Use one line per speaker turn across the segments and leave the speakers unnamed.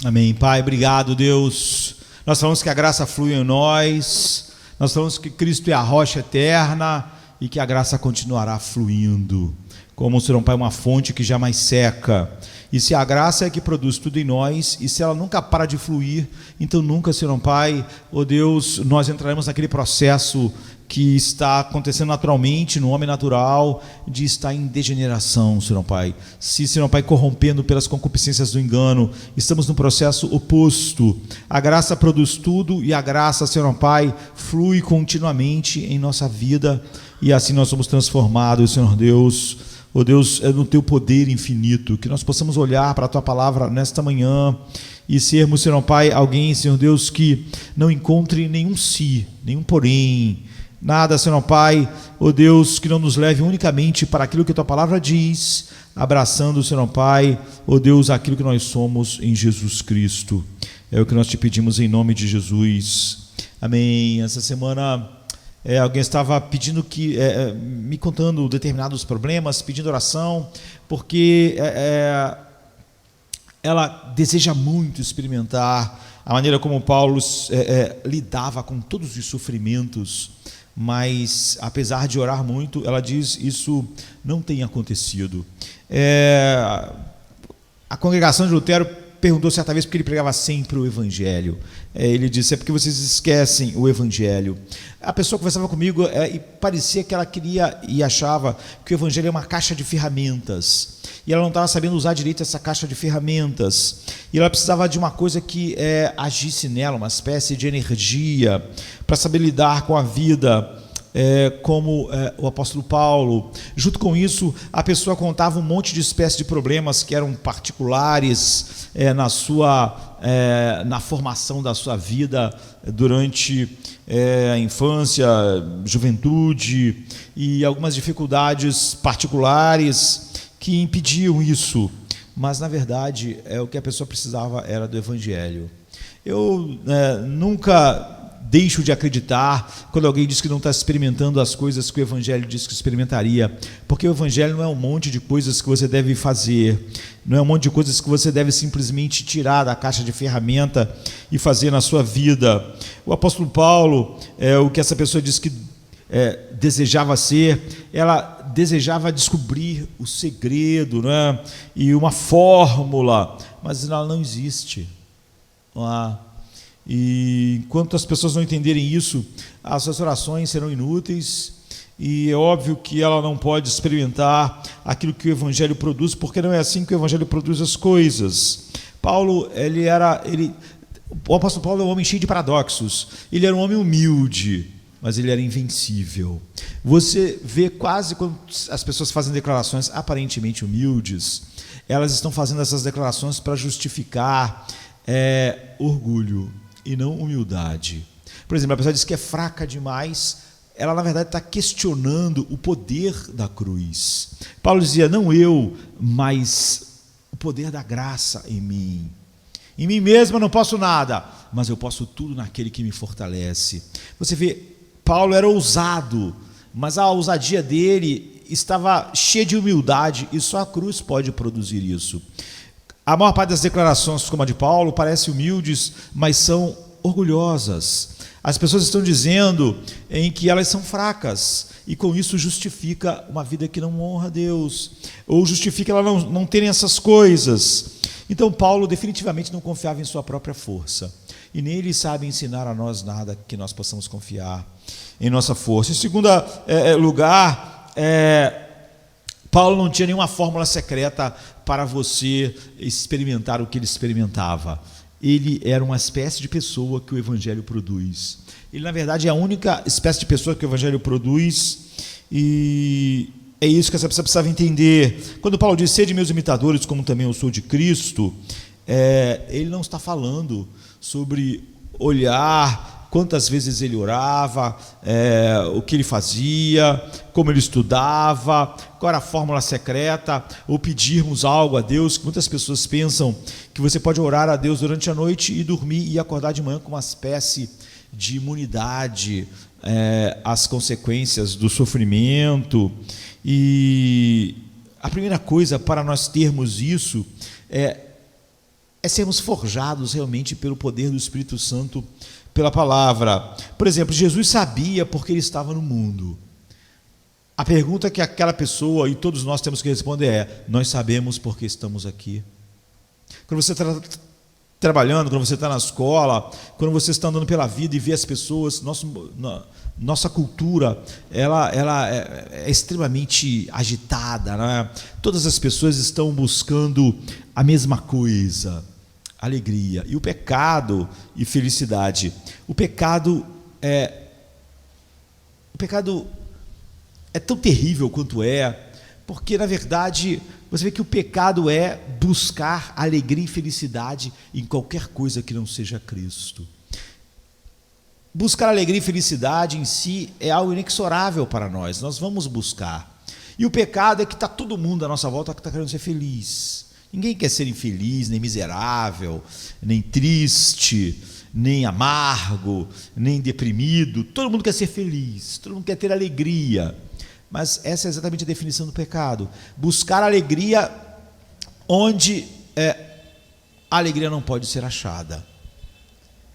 Amém. Pai, obrigado, Deus. Nós falamos que a graça flui em nós, nós falamos que Cristo é a rocha eterna e que a graça continuará fluindo, como, Senhor Pai, uma fonte que jamais seca. E se a graça é que produz tudo em nós, e se ela nunca para de fluir, então nunca, Senhor Pai, ó Deus, nós entraremos naquele processo que está acontecendo naturalmente no homem natural, de estar em degeneração, Senhor Pai. Se, Senhor Pai, corrompendo pelas concupiscências do engano, estamos no processo oposto. A graça produz tudo e a graça, Senhor Pai, flui continuamente em nossa vida e assim nós somos transformados, Senhor Deus. Oh Deus, é no Teu poder infinito, que nós possamos olhar para a Tua palavra nesta manhã e sermos, Senhor Pai, alguém, Senhor Deus, que não encontre nenhum si, nenhum porém, nada, Senhor Pai, oh Deus, que não nos leve unicamente para aquilo que a Tua palavra diz, abraçando, Senhor Pai, oh Deus, aquilo que nós somos em Jesus Cristo. É o que nós te pedimos em nome de Jesus. Amém. Essa semana alguém estava pedindo me contando determinados problemas, pedindo oração, porque ela deseja muito experimentar a maneira como Paulo lidava com todos os sofrimentos, mas apesar de orar muito, ela diz isso não tem acontecido. A congregação de Lutero perguntou certa vez porque ele pregava sempre o Evangelho. Ele disse, é porque vocês esquecem o Evangelho. A pessoa conversava comigo e parecia que ela queria e achava que o Evangelho é uma caixa de ferramentas. E ela não estava sabendo usar direito essa caixa de ferramentas. E ela precisava de uma coisa que agisse nela, uma espécie de energia, para saber lidar com a vida. Como o apóstolo Paulo. Junto com isso, a pessoa contava um monte de espécies de problemas que eram particulares na formação da sua vida durante a infância, juventude, e algumas dificuldades particulares que impediam isso. Mas, na verdade, o que a pessoa precisava era do Evangelho. Eu nunca deixo de acreditar quando alguém diz que não está experimentando as coisas que o Evangelho diz que experimentaria, porque o Evangelho não é um monte de coisas que você deve fazer, não é um monte de coisas que você deve simplesmente tirar da caixa de ferramenta e fazer na sua vida. O apóstolo Paulo, o que essa pessoa diz que desejava ser, ela desejava descobrir o segredo, né? E uma fórmula, mas ela não existe. E enquanto as pessoas não entenderem isso, as suas orações serão inúteis, e é óbvio que ela não pode experimentar aquilo que o Evangelho produz, porque não é assim que o Evangelho produz as coisas. O apóstolo Paulo é um homem cheio de paradoxos. Ele era um homem humilde, mas ele era invencível. Você vê quase quando as pessoas fazem declarações aparentemente humildes, elas estão fazendo essas declarações para justificar orgulho e não humildade. Por exemplo, a pessoa diz que é fraca demais, ela na verdade está questionando o poder da cruz. Paulo dizia, não eu, mas o poder da graça em mim. Em mim mesmo eu não posso nada, mas eu posso tudo naquele que me fortalece. Você vê, Paulo era ousado, mas a ousadia dele estava cheia de humildade, e só a cruz pode produzir isso. A maior parte das declarações, como a de Paulo, parecem humildes, mas são orgulhosas. As pessoas estão dizendo em que elas são fracas, e com isso justifica uma vida que não honra a Deus, ou justifica ela não terem essas coisas. Então Paulo definitivamente não confiava em sua própria força, e nem ele sabe ensinar a nós nada que nós possamos confiar em nossa força. Em segundo lugar, Paulo não tinha nenhuma fórmula secreta para você experimentar o que ele experimentava. Ele era uma espécie de pessoa que o Evangelho produz. Ele, na verdade, é a única espécie de pessoa que o Evangelho produz, e é isso que essa pessoa precisava entender. Quando Paulo diz, sede meus imitadores, como também eu sou de Cristo, ele não está falando sobre olhar quantas vezes ele orava, o que ele fazia, como ele estudava, qual era a fórmula secreta, ou pedirmos algo a Deus, que muitas pessoas pensam que você pode orar a Deus durante a noite e dormir e acordar de manhã com uma espécie de imunidade às consequências do sofrimento. E a primeira coisa para nós termos isso é sermos forjados realmente pelo poder do Espírito Santo, pela palavra. Por exemplo, Jesus sabia porque ele estava no mundo. A pergunta que aquela pessoa e todos nós temos que responder é: nós sabemos porque estamos aqui? Quando você está trabalhando, quando você está na escola, quando você está andando pela vida e vê as pessoas, nossa cultura ela é extremamente agitada, né? Todas as pessoas estão buscando a mesma coisa, alegria. E o pecado e felicidade. O pecado é tão terrível quanto porque, na verdade, você vê que o pecado é buscar alegria e felicidade em qualquer coisa que não seja Cristo. Buscar alegria e felicidade em si é algo inexorável para nós vamos buscar. E o pecado é que está todo mundo à nossa volta que está querendo ser feliz. Ninguém quer ser infeliz, nem miserável, nem triste, nem amargo, nem deprimido. Todo mundo quer ser feliz, todo mundo quer ter alegria. Mas essa é exatamente a definição do pecado. Buscar alegria onde a alegria não pode ser achada.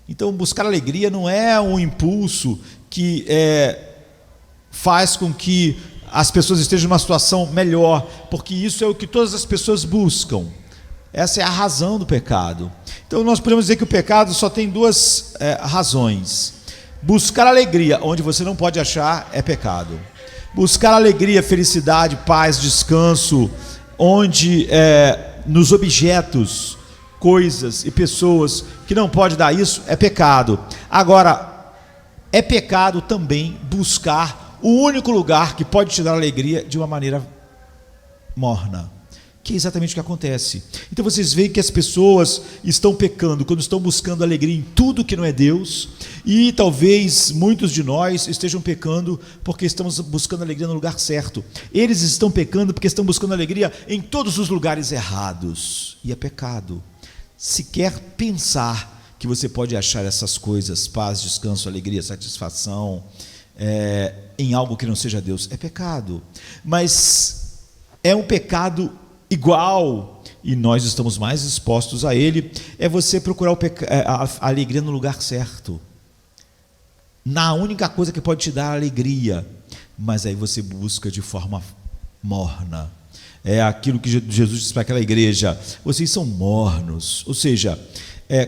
Então, buscar alegria não é um impulso que faz com que as pessoas estejam numa situação melhor, porque isso é o que todas as pessoas buscam. Essa é a razão do pecado. Então, nós podemos dizer que o pecado só tem duas razões. Buscar alegria onde você não pode achar é pecado. Buscar alegria, felicidade, paz, descanso, onde nos objetos, coisas e pessoas que não pode dar isso, é pecado. Agora, é pecado também buscar o único lugar que pode te dar alegria de uma maneira morna, que é exatamente o que acontece. Então vocês veem que as pessoas estão pecando quando estão buscando alegria em tudo que não é Deus, e talvez muitos de nós estejam pecando porque estamos buscando alegria no lugar certo. Eles estão pecando porque estão buscando alegria em todos os lugares errados, e é pecado. Sequer pensar que você pode achar essas coisas, paz, descanso, alegria, satisfação, em algo que não seja Deus, é pecado. Mas é um pecado igual, e nós estamos mais expostos a ele, é você procurar a alegria no lugar certo, na única coisa que pode te dar alegria, mas aí você busca de forma morna. É aquilo que Jesus disse para aquela igreja: vocês são mornos. Ou seja,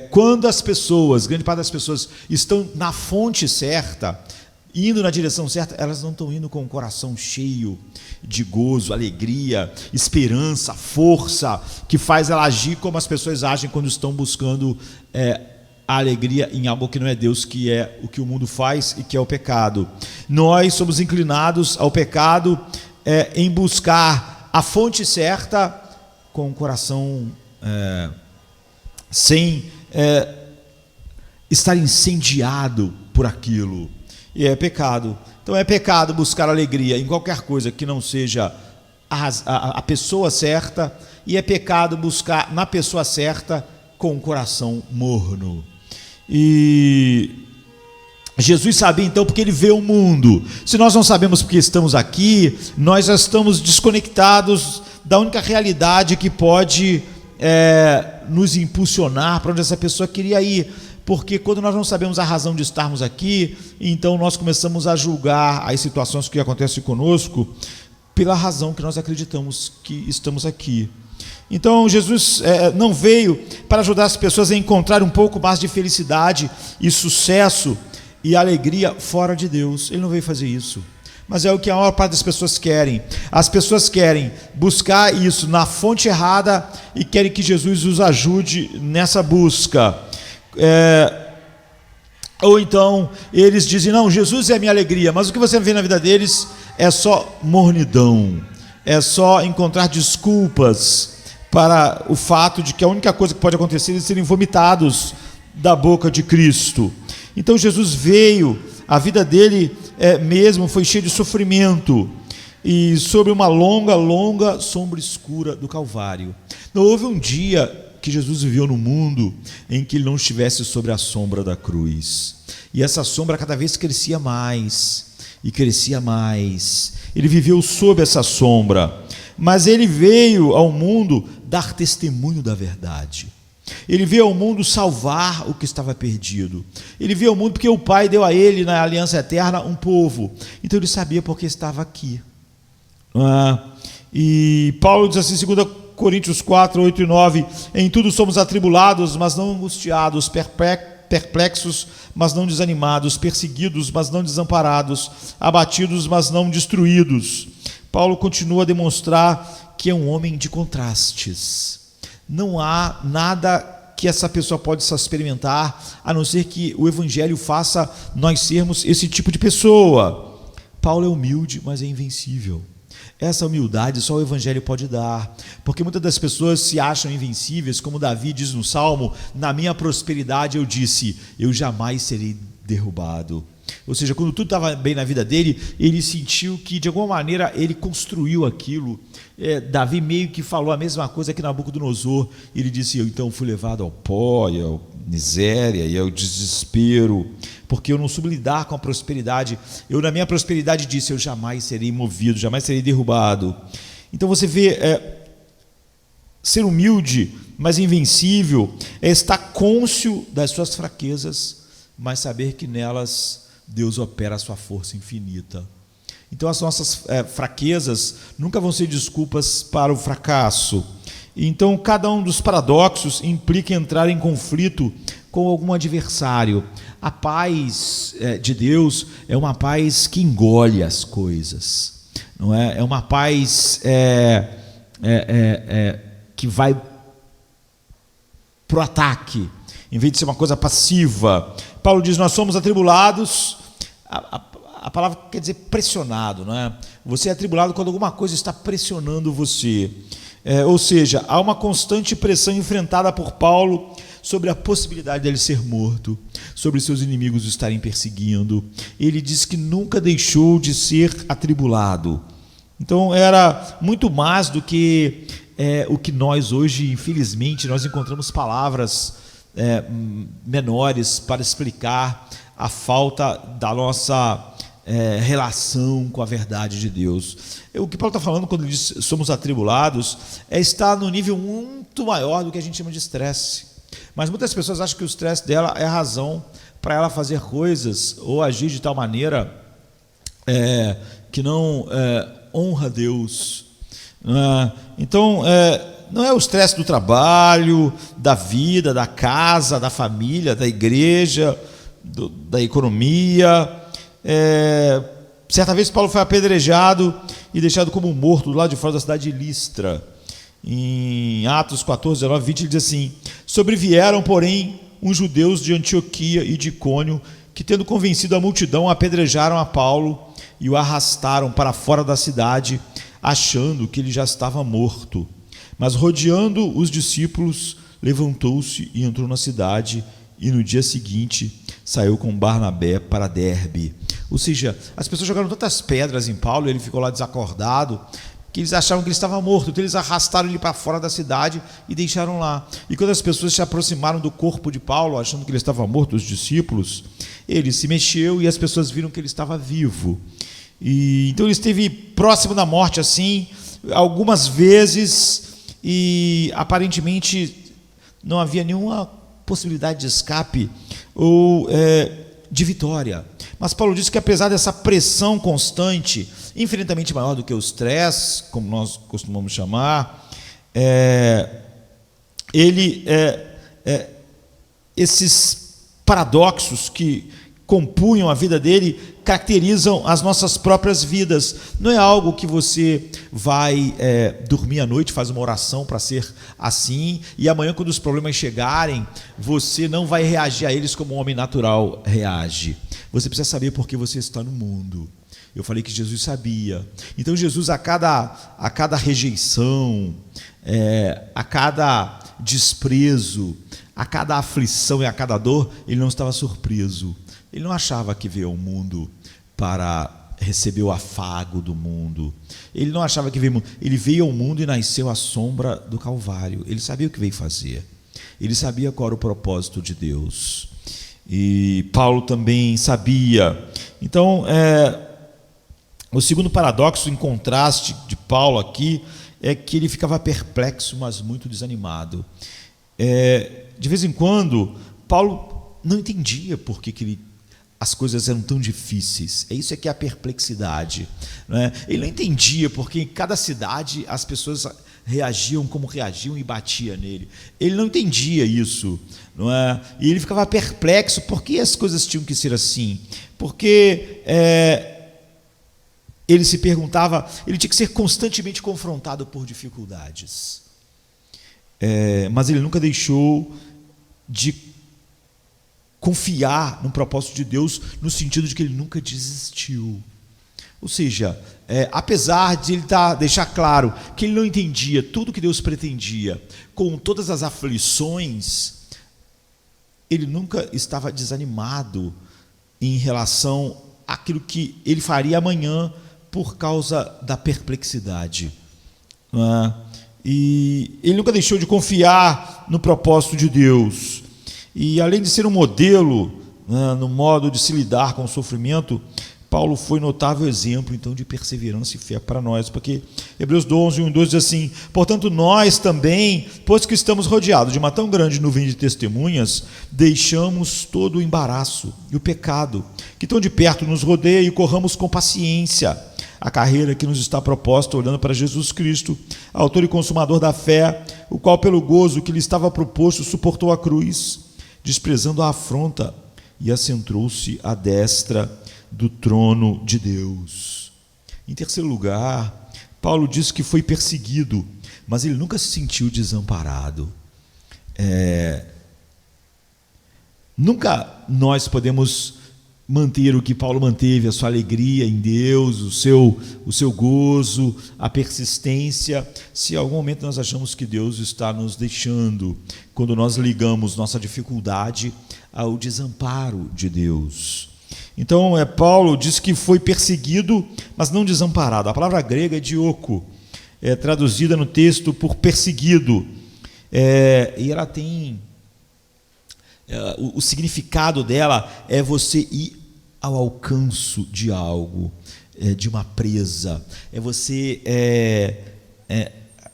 quando as pessoas, grande parte das pessoas, estão na fonte certa, indo na direção certa, elas não estão indo com o coração cheio de gozo, alegria, esperança, força, que faz ela agir como as pessoas agem quando estão buscando a alegria em algo que não é Deus, que é o que o mundo faz e que é o pecado. Nós somos inclinados ao pecado em buscar a fonte certa com o coração sem estar incendiado por aquilo. E é pecado. Então é pecado buscar alegria em qualquer coisa que não seja a pessoa certa, e é pecado buscar na pessoa certa com o coração morno. E Jesus sabia então porque ele vê o mundo. Se nós não sabemos porque estamos aqui, nós já estamos desconectados da única realidade que pode nos impulsionar para onde essa pessoa queria ir. Porque quando nós não sabemos a razão de estarmos aqui, então nós começamos a julgar as situações que acontecem conosco pela razão que nós acreditamos que estamos aqui. Então Jesus não veio para ajudar as pessoas a encontrar um pouco mais de felicidade e sucesso e alegria fora de Deus. Ele não veio fazer isso. Mas é o que a maior parte das pessoas querem. As pessoas querem buscar isso na fonte errada e querem que Jesus os ajude nessa busca. Ou então eles dizem: não, Jesus é a minha alegria, mas o que você vê na vida deles é só mornidão, é só encontrar desculpas para o fato de que a única coisa que pode acontecer é eles serem vomitados da boca de Cristo. Então Jesus veio, a vida dele mesmo foi cheia de sofrimento, e sobre uma longa sombra escura do Calvário. Não houve um dia que Jesus viveu no mundo em que ele não estivesse sobre a sombra da cruz, e essa sombra cada vez crescia mais e crescia mais. Ele viveu sob essa sombra, mas ele veio ao mundo dar testemunho da verdade. Ele veio ao mundo salvar o que estava perdido. Ele veio ao mundo porque o Pai deu a ele, na aliança eterna, um povo. Então ele sabia porque estava aqui. E Paulo diz assim, 2 Coríntios 4, 8 e 9, em tudo somos atribulados, mas não angustiados, perplexos, mas não desanimados, perseguidos, mas não desamparados, abatidos, mas não destruídos. Paulo continua a demonstrar que é um homem de contrastes. Não há nada que essa pessoa possa experimentar, a não ser que o Evangelho faça nós sermos esse tipo de pessoa. Paulo é humilde, mas é invencível. Essa humildade só o Evangelho pode dar, porque muitas das pessoas se acham invencíveis, como Davi diz no Salmo, na minha prosperidade eu disse, eu jamais serei derrubado. Ou seja, quando tudo estava bem na vida dele, ele sentiu que de alguma maneira ele construiu aquilo. Davi meio que falou a mesma coisa que Nabucodonosor. Ele disse, eu então fui levado ao pó, e à miséria, e ao desespero, porque eu não soube lidar com a prosperidade. Eu na minha prosperidade disse, eu jamais serei movido, jamais serei derrubado. Então você vê, ser humilde, mas invencível, é estar cônscio das suas fraquezas, mas saber que nelas Deus opera a sua força infinita. Então as nossas fraquezas nunca vão ser desculpas para o fracasso. Então cada um dos paradoxos implica entrar em conflito com algum adversário. A paz de Deus é uma paz que engole as coisas, não é? É uma paz que vai para o ataque, em vez de ser uma coisa passiva. Paulo diz, nós somos atribulados, a palavra quer dizer pressionado, não é? Você é atribulado quando alguma coisa está pressionando você. Ou seja, há uma constante pressão enfrentada por Paulo sobre a possibilidade dele ser morto, sobre seus inimigos o estarem perseguindo. Ele diz que nunca deixou de ser atribulado. Então era muito mais do que o que nós hoje, infelizmente, nós encontramos palavras menores para explicar a falta da nossa relação com a verdade de Deus. O que Paulo está falando quando ele diz somos atribulados é estar no nível muito maior do que a gente chama de estresse. Mas muitas pessoas acham que o estresse dela é a razão para ela fazer coisas ou agir de tal maneira que não honra Deus. Então, não é o estresse do trabalho, da vida, da casa, da família, da igreja, da economia. Certa vez Paulo foi apedrejado e deixado como morto do lado de fora da cidade de Listra. Em Atos 14, 19, 20, ele diz assim: sobrevieram, porém, uns judeus de Antioquia e de Icônio, que, tendo convencido a multidão, apedrejaram a Paulo e o arrastaram para fora da cidade, achando que ele já estava morto. Mas, rodeando os discípulos, levantou-se e entrou na cidade, e no dia seguinte saiu com Barnabé para Derbe. Ou seja, as pessoas jogaram tantas pedras em Paulo, e ele ficou lá desacordado, que eles achavam que ele estava morto. Então eles arrastaram ele para fora da cidade e deixaram lá. E quando as pessoas se aproximaram do corpo de Paulo, achando que ele estava morto, os discípulos, ele se mexeu e as pessoas viram que ele estava vivo. E então ele esteve próximo da morte assim, algumas vezes, e aparentemente não havia nenhuma possibilidade de escape ou de vitória. Mas Paulo diz que apesar dessa pressão constante, infinitamente maior do que o estresse, como nós costumamos chamar, esses paradoxos que compunham a vida dele caracterizam as nossas próprias vidas. Não é algo que você vai dormir à noite, faz uma oração para ser assim, e amanhã, quando os problemas chegarem, você não vai reagir a eles como um homem natural reage. Você precisa saber por que você está no mundo. Eu falei que Jesus sabia. Então Jesus, a cada rejeição, a cada desprezo, a cada aflição e a cada dor, ele não estava surpreso. Ele não achava que veio ao mundo para receber o afago do mundo. Ele não achava que veio ao mundo. Ele veio ao mundo e nasceu à sombra do Calvário. Ele sabia o que veio fazer. Ele sabia qual era o propósito de Deus. E Paulo também sabia. Então, o segundo paradoxo, em contraste de Paulo aqui, é que ele ficava perplexo, mas muito desanimado. De vez em quando, Paulo não entendia por que as coisas eram tão difíceis. Isso é que é a perplexidade, não é? Ele não entendia porque em cada cidade as pessoas reagiam como reagiam e batia nele. Ele não entendia isso, não é? E ele ficava perplexo por que as coisas tinham que ser assim. Porque ele se perguntava, ele tinha que ser constantemente confrontado por dificuldades. Mas ele nunca deixou de confiar no propósito de Deus, no sentido de que ele nunca desistiu. Ou seja, apesar de ele deixar claro que ele não entendia tudo que Deus pretendia, com todas as aflições, ele nunca estava desanimado em relação àquilo que ele faria amanhã por causa da perplexidade, não é? E ele nunca deixou de confiar no propósito de Deus. E além de ser um modelo, né, no modo de se lidar com o sofrimento, Paulo foi notável exemplo então de perseverança e fé para nós, porque Hebreus 11, 1 e 2 diz assim: portanto nós também, pois que estamos rodeados de uma tão grande nuvem de testemunhas, deixamos todo o embaraço e o pecado que tão de perto nos rodeia e corramos com paciência a carreira que nos está proposta, olhando para Jesus Cristo, autor e consumador da fé, o qual pelo gozo que lhe estava proposto suportou a cruz, desprezando a afronta, e assentou-se à destra do trono de Deus. Em terceiro lugar, Paulo diz que foi perseguido, mas ele nunca se sentiu desamparado. Nunca nós podemos manter o que Paulo manteve, a sua alegria em Deus, o seu gozo, a persistência, se em algum momento nós achamos que Deus está nos deixando, quando nós ligamos nossa dificuldade ao desamparo de Deus. Então, Paulo diz que foi perseguido, mas não desamparado. A palavra grega é dioko, traduzida no texto por perseguido, e ela tem... o significado dela é você ir ao alcance de algo, de uma presa, é você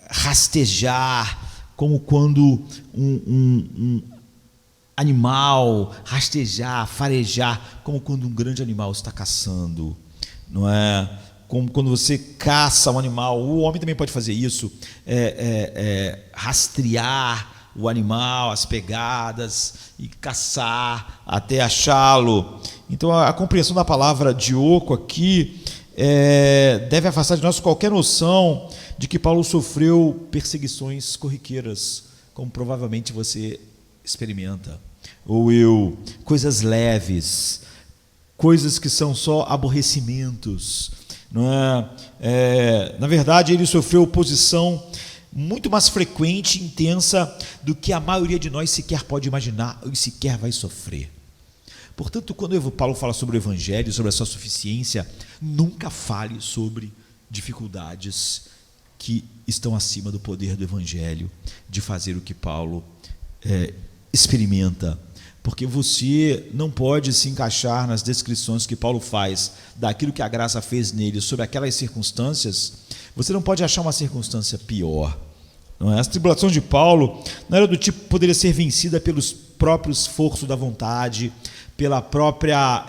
rastejar, como quando um animal, rastejar, farejar, como quando um grande animal está caçando, não é? Como quando você caça um animal, o homem também pode fazer isso, rastrear o animal, as pegadas, e caçar até achá-lo. Então a compreensão da palavra dioko aqui deve afastar de nós qualquer noção de que Paulo sofreu perseguições corriqueiras, como provavelmente você experimenta, ou eu, coisas leves, coisas que são só aborrecimentos, não é? Na verdade, ele sofreu oposição muito mais frequente e intensa do que a maioria de nós sequer pode imaginar ou sequer vai sofrer. Portanto, quando Paulo fala sobre o Evangelho, sobre a sua suficiência, nunca fale sobre dificuldades que estão acima do poder do Evangelho, de fazer o que Paulo experimenta, porque você não pode se encaixar nas descrições que Paulo faz daquilo que a graça fez nele sobre aquelas circunstâncias. Você não pode achar uma circunstância pior, não é? As tribulações de Paulo não era do tipo que poderia ser vencida pelos próprios esforço da vontade, pela própria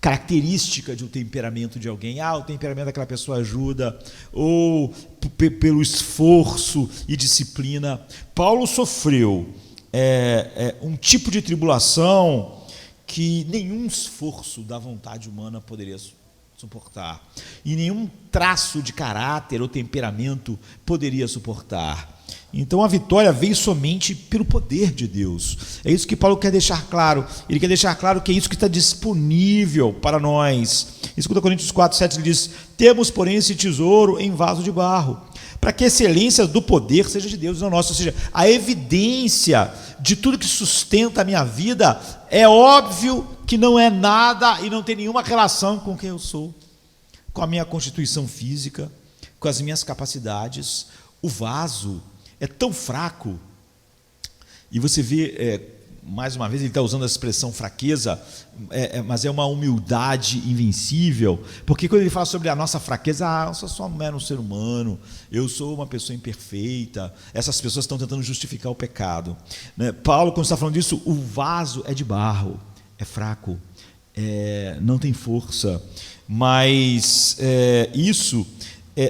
característica de um temperamento de alguém, o temperamento daquela pessoa ajuda, ou pelo esforço e disciplina. Paulo sofreu um tipo de tribulação que nenhum esforço da vontade humana poderia suportar, e nenhum traço de caráter ou temperamento poderia suportar. Então a vitória veio somente pelo poder de Deus. É isso que Paulo quer deixar claro. Ele quer deixar claro que é isso que está disponível para nós. Em 2 Coríntios 4, 7 ele diz: temos, porém, esse tesouro em vaso de barro, para que a excelência do poder seja de Deus e não nossa. Ou seja, a evidência de tudo que sustenta a minha vida é óbvio que não é nada e não tem nenhuma relação com quem eu sou, com a minha constituição física, com as minhas capacidades. O vaso é tão fraco, e você vê mais uma vez ele está usando a expressão fraqueza, mas é uma humildade invencível, porque quando ele fala sobre a nossa fraqueza, eu sou só um mero ser humano, eu sou uma pessoa imperfeita, essas pessoas estão tentando justificar o pecado, né? Paulo, quando está falando disso, o vaso é de barro, é fraco, não tem força, mas isso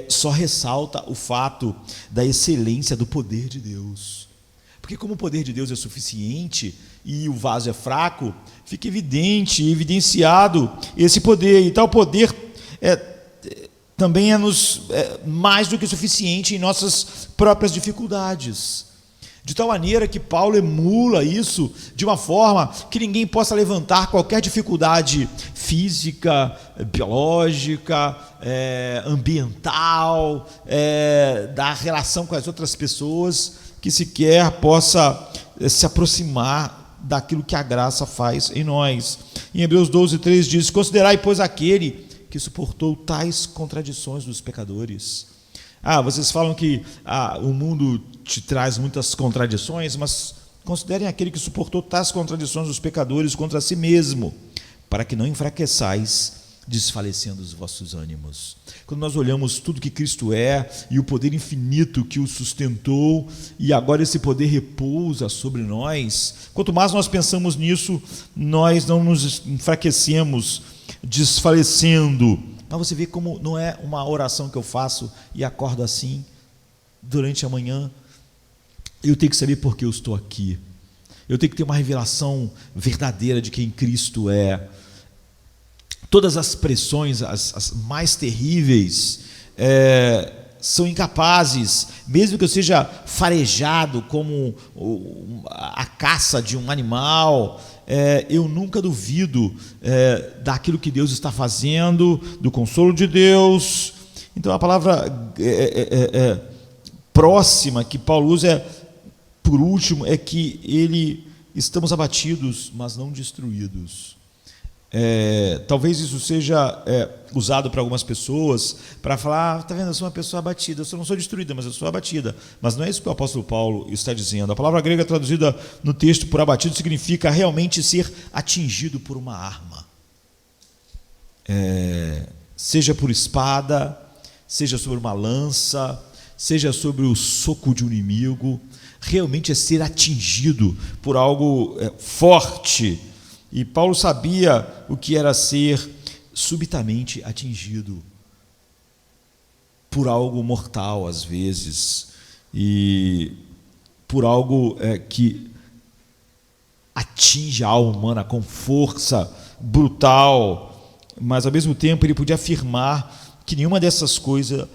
só ressalta o fato da excelência do poder de Deus. Porque como o poder de Deus é suficiente e o vaso é fraco, fica evidenciado esse poder. E tal poder também é mais do que suficiente em nossas próprias dificuldades. De tal maneira que Paulo emula isso de uma forma que ninguém possa levantar qualquer dificuldade física, biológica, ambiental, da relação com as outras pessoas, que sequer possa se aproximar daquilo que a graça faz em nós. Em Hebreus 12:3 diz: considerai, pois, aquele que suportou tais contradições dos pecadores. Vocês falam que o mundo te traz muitas contradições, mas considerem aquele que suportou tais contradições dos pecadores contra si mesmo, para que não enfraqueçais, desfalecendo os vossos ânimos. Quando nós olhamos tudo que Cristo é e o poder infinito que o sustentou, e agora esse poder repousa sobre nós, quanto mais nós pensamos nisso, nós não nos enfraquecemos, desfalecendo. Mas você vê como não é uma oração que eu faço e acordo assim durante a manhã. Eu tenho que saber por que eu estou aqui. Eu tenho que ter uma revelação verdadeira de quem Cristo é. Todas as pressões, as mais terríveis, são incapazes, mesmo que eu seja farejado como a caça de um animal, eu nunca duvido daquilo que Deus está fazendo, do consolo de Deus. Então a palavra próxima que Paulo usa, por último, é que estamos abatidos, mas não destruídos. Talvez isso seja usado para algumas pessoas para falar: está vendo, eu sou uma pessoa abatida, eu não sou destruída, mas eu sou abatida. Mas não é isso que o apóstolo Paulo está dizendo. A palavra grega traduzida no texto por abatido significa realmente ser atingido por uma arma, seja por espada, seja sobre uma lança, seja sobre o soco de um inimigo. Realmente é ser atingido por algo forte. E Paulo sabia o que era ser subitamente atingido por algo mortal, às vezes, e por algo que atinge a alma humana com força brutal, mas ao mesmo tempo ele podia afirmar que nenhuma dessas coisas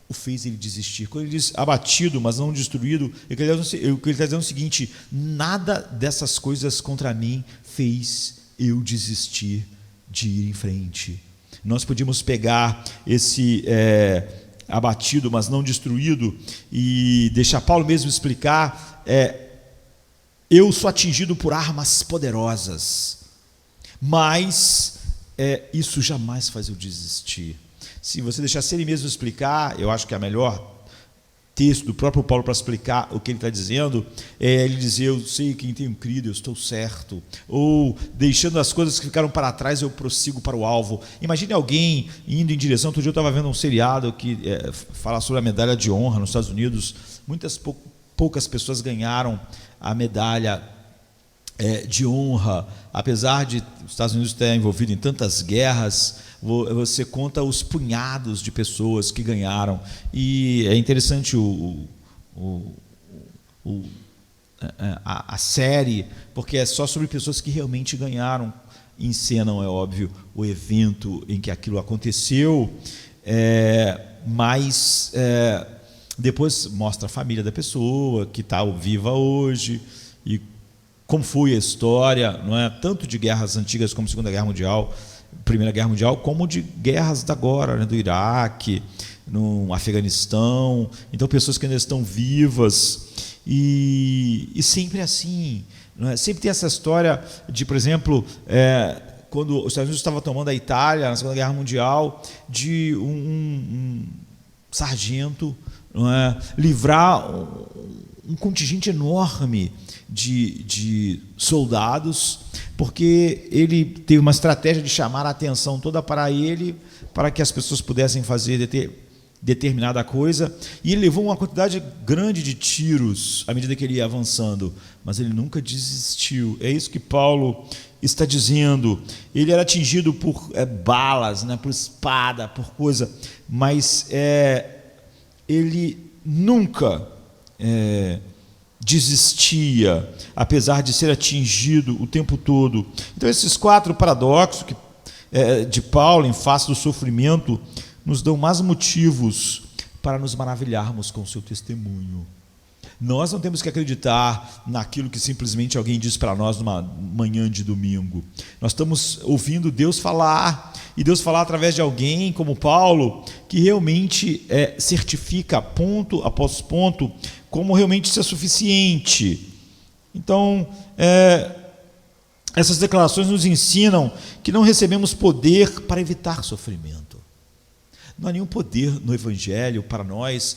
o fez ele desistir. Quando ele diz abatido, mas não destruído, o que ele está dizendo é o seguinte: nada dessas coisas contra mim fez eu desistir de ir em frente. Nós podíamos pegar esse abatido, mas não destruído, e deixar Paulo mesmo explicar: eu sou atingido por armas poderosas, mas isso jamais faz eu desistir. Se você deixasse ele mesmo explicar, eu acho que é a melhor texto do próprio Paulo para explicar o que ele está dizendo, ele dizer: eu sei quem tenho crido, eu estou certo, ou deixando as coisas que ficaram para trás, eu prossigo para o alvo. Imagine alguém indo em direção. Outro dia eu estava vendo um seriado que fala sobre a medalha de honra nos Estados Unidos. Poucas pessoas ganharam a medalha de honra, apesar de os Estados Unidos estar envolvido em tantas guerras. Você conta os punhados de pessoas que ganharam, e é interessante a série, porque é só sobre pessoas que realmente ganharam. Encenam, é óbvio, o evento em que aquilo aconteceu, mas depois mostra a família da pessoa que está viva hoje e como foi a história, não é, tanto de guerras antigas como Segunda Guerra Mundial, Primeira Guerra Mundial, como de guerras da agora, né, do Iraque, no Afeganistão. Então, pessoas que ainda estão vivas, e sempre assim, não é? Sempre tem essa história de, por exemplo, quando os Estados Unidos estavam tomando a Itália na Segunda Guerra Mundial, de um sargento, não é, livrar um contingente enorme de soldados, porque ele teve uma estratégia de chamar a atenção toda para ele, para que as pessoas pudessem fazer determinada coisa, e ele levou uma quantidade grande de tiros à medida que ele ia avançando, mas ele nunca desistiu. É isso que Paulo está dizendo. Ele era atingido por balas, né, por espada, por coisa, mas ele nunca desistia, apesar de ser atingido o tempo todo. Então, esses 4 paradoxos de Paulo em face do sofrimento nos dão mais motivos para nos maravilharmos com o seu testemunho. Nós não temos que acreditar naquilo que simplesmente alguém diz para nós numa manhã de domingo. Nós estamos ouvindo Deus falar, e Deus falar através de alguém como Paulo, que realmente certifica ponto após ponto como realmente isso é suficiente. Então, essas declarações nos ensinam que não recebemos poder para evitar sofrimento. Não há nenhum poder no Evangelho para nós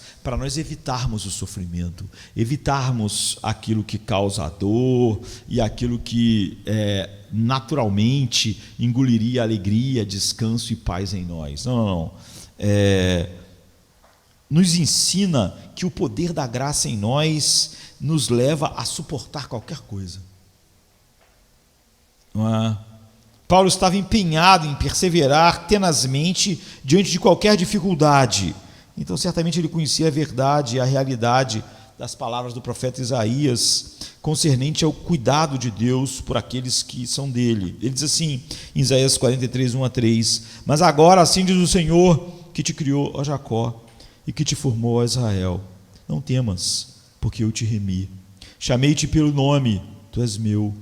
evitarmos o sofrimento, evitarmos aquilo que causa a dor e aquilo que naturalmente engoliria alegria, descanso e paz em nós. Não. Nos ensina que o poder da graça em nós nos leva a suportar qualquer coisa. Não é? Paulo estava empenhado em perseverar tenazmente diante de qualquer dificuldade. Então, certamente ele conhecia a verdade e a realidade das palavras do profeta Isaías, concernente ao cuidado de Deus por aqueles que são dele. Ele diz assim, em Isaías 43, 1-3, mas agora assim diz o Senhor, que te criou, ó Jacó, e que te formou, ó Israel. Não temas, porque eu te remi. Chamei-te pelo nome, tu és meu.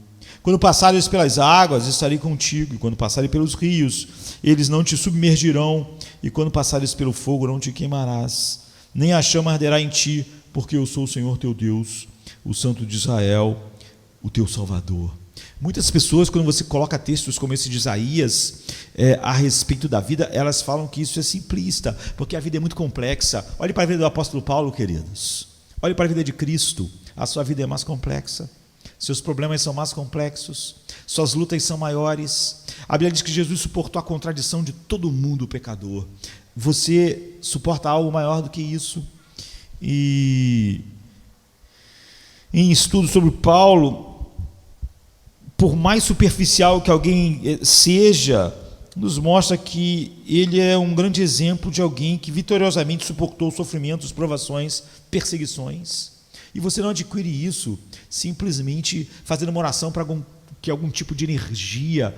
Quando passares pelas águas, estarei contigo, e quando passares pelos rios, eles não te submergirão, e quando passares pelo fogo, não te queimarás, nem a chama arderá em ti, porque eu sou o Senhor teu Deus, o Santo de Israel, o teu Salvador. Muitas pessoas, quando você coloca textos como esse de Isaías a respeito da vida, elas falam que isso é simplista, porque a vida é muito complexa. Olhe para a vida do apóstolo Paulo, queridos. Olhe para a vida de Cristo. A sua vida é mais complexa. Seus problemas são mais complexos, suas lutas são maiores. A Bíblia diz que Jesus suportou a contradição de todo mundo pecador. Você suporta algo maior do que isso? E em estudo sobre Paulo, por mais superficial que alguém seja, nos mostra que ele é um grande exemplo de alguém que vitoriosamente suportou sofrimentos, provações, perseguições. E você não adquire isso simplesmente fazendo uma oração para que algum tipo de energia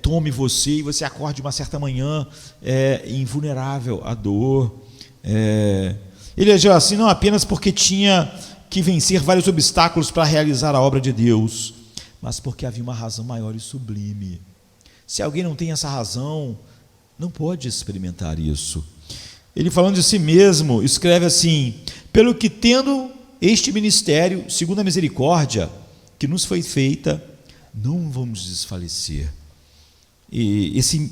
tome você e você acorde uma certa manhã invulnerável à dor. Ele agiu assim não apenas porque tinha que vencer vários obstáculos para realizar a obra de Deus, mas porque havia uma razão maior e sublime. Se alguém não tem essa razão, não pode experimentar isso. Ele, falando de si mesmo, escreve assim: pelo que tendo este ministério, segundo a misericórdia que nos foi feita, não vamos desfalecer. E esse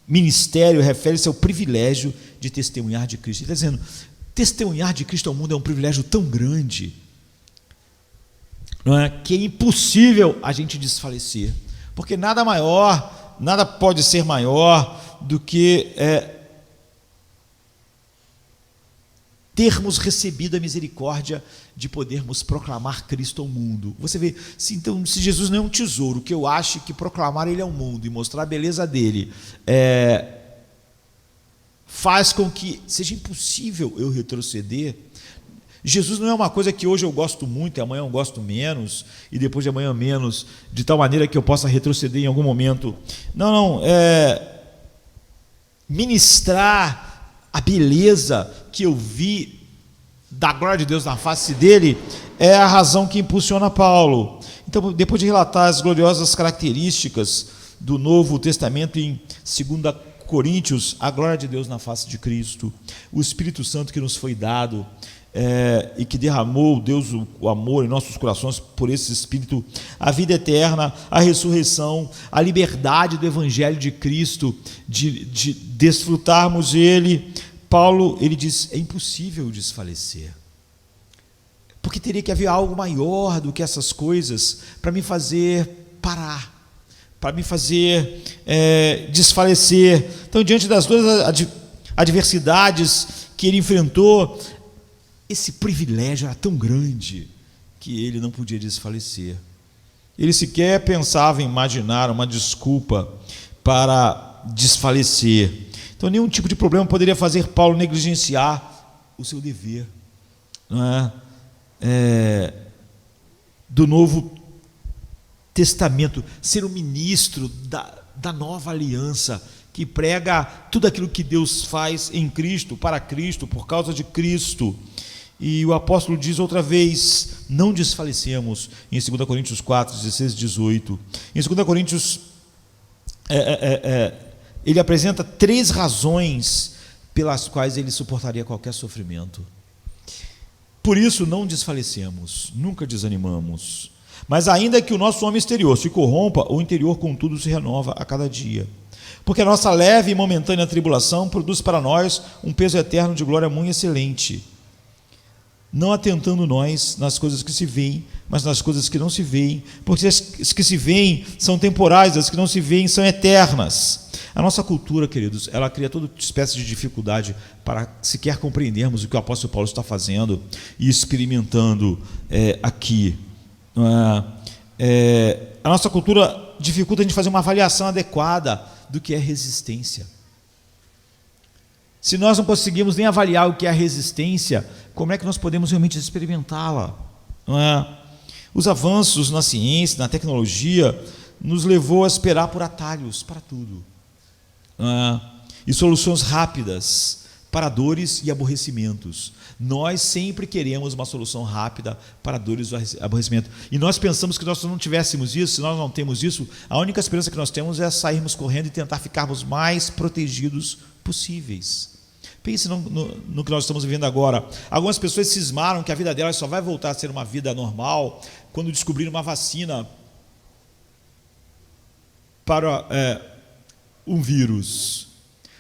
ministério refere-se ao privilégio de testemunhar de Cristo. Ele está dizendo, testemunhar de Cristo ao mundo é um privilégio tão grande, não é, que é impossível a gente desfalecer, porque nada maior, nada pode ser maior do que termos recebido a misericórdia de podermos proclamar Cristo ao mundo. Você vê, então, se Jesus não é um tesouro, que eu acho que proclamar Ele ao mundo e mostrar a beleza dEle faz com que seja impossível eu retroceder. Jesus não é uma coisa que hoje eu gosto muito e amanhã eu gosto menos, e depois de amanhã menos, de tal maneira que eu possa retroceder em algum momento. Não, ministrar a beleza que eu vi da glória de Deus na face dele é a razão que impulsiona Paulo. Então, depois de relatar as gloriosas características do Novo Testamento em 2 Coríntios, a glória de Deus na face de Cristo, o Espírito Santo que nos foi dado e que derramou Deus o amor em nossos corações por esse Espírito, a vida eterna, a ressurreição, a liberdade do Evangelho de Cristo, de desfrutarmos Ele. Paulo, ele diz, é impossível desfalecer. porque teria que haver algo maior do que essas coisas para me fazer parar, para me fazer desfalecer. Então, diante das duas adversidades que ele enfrentou, esse privilégio era tão grande que ele não podia desfalecer. Ele sequer pensava em imaginar uma desculpa para desfalecer. Então, nenhum tipo de problema poderia fazer Paulo negligenciar o seu dever, não é? Do Novo Testamento, ser o ministro da nova aliança, que prega tudo aquilo que Deus faz em Cristo, para Cristo, por causa de Cristo. E o apóstolo diz outra vez: não desfalecemos, em 2 Coríntios 4, 16 e 18. Em 2 Coríntios, ele apresenta 3 razões pelas quais ele suportaria qualquer sofrimento. Por isso não desfalecemos, nunca desanimamos. Mas ainda que o nosso homem exterior se corrompa, o interior, contudo, se renova a cada dia. Porque a nossa leve e momentânea tribulação produz para nós um peso eterno de glória muito excelente, não atentando nós nas coisas que se veem, mas nas coisas que não se veem, porque as que se veem são temporais, as que não se veem são eternas. A nossa cultura, queridos, ela cria toda espécie de dificuldade para sequer compreendermos o que o apóstolo Paulo está fazendo e experimentando aqui. A nossa cultura dificulta a gente fazer uma avaliação adequada do que é resistência. Se nós não conseguimos nem avaliar o que é a resistência, como é que nós podemos realmente experimentá-la? Não é? Os avanços na ciência, na tecnologia, nos levou a esperar por atalhos para tudo, não é? E soluções rápidas para dores e aborrecimentos. Nós sempre queremos uma solução rápida para dores e aborrecimento. E nós pensamos que nós não tivéssemos isso, se nós não temos isso, a única esperança que nós temos é sairmos correndo e tentar ficarmos mais protegidos possíveis. Pense no que nós estamos vivendo agora. Algumas pessoas cismaram que a vida delas só vai voltar a ser uma vida normal quando descobrirem uma vacina para um vírus.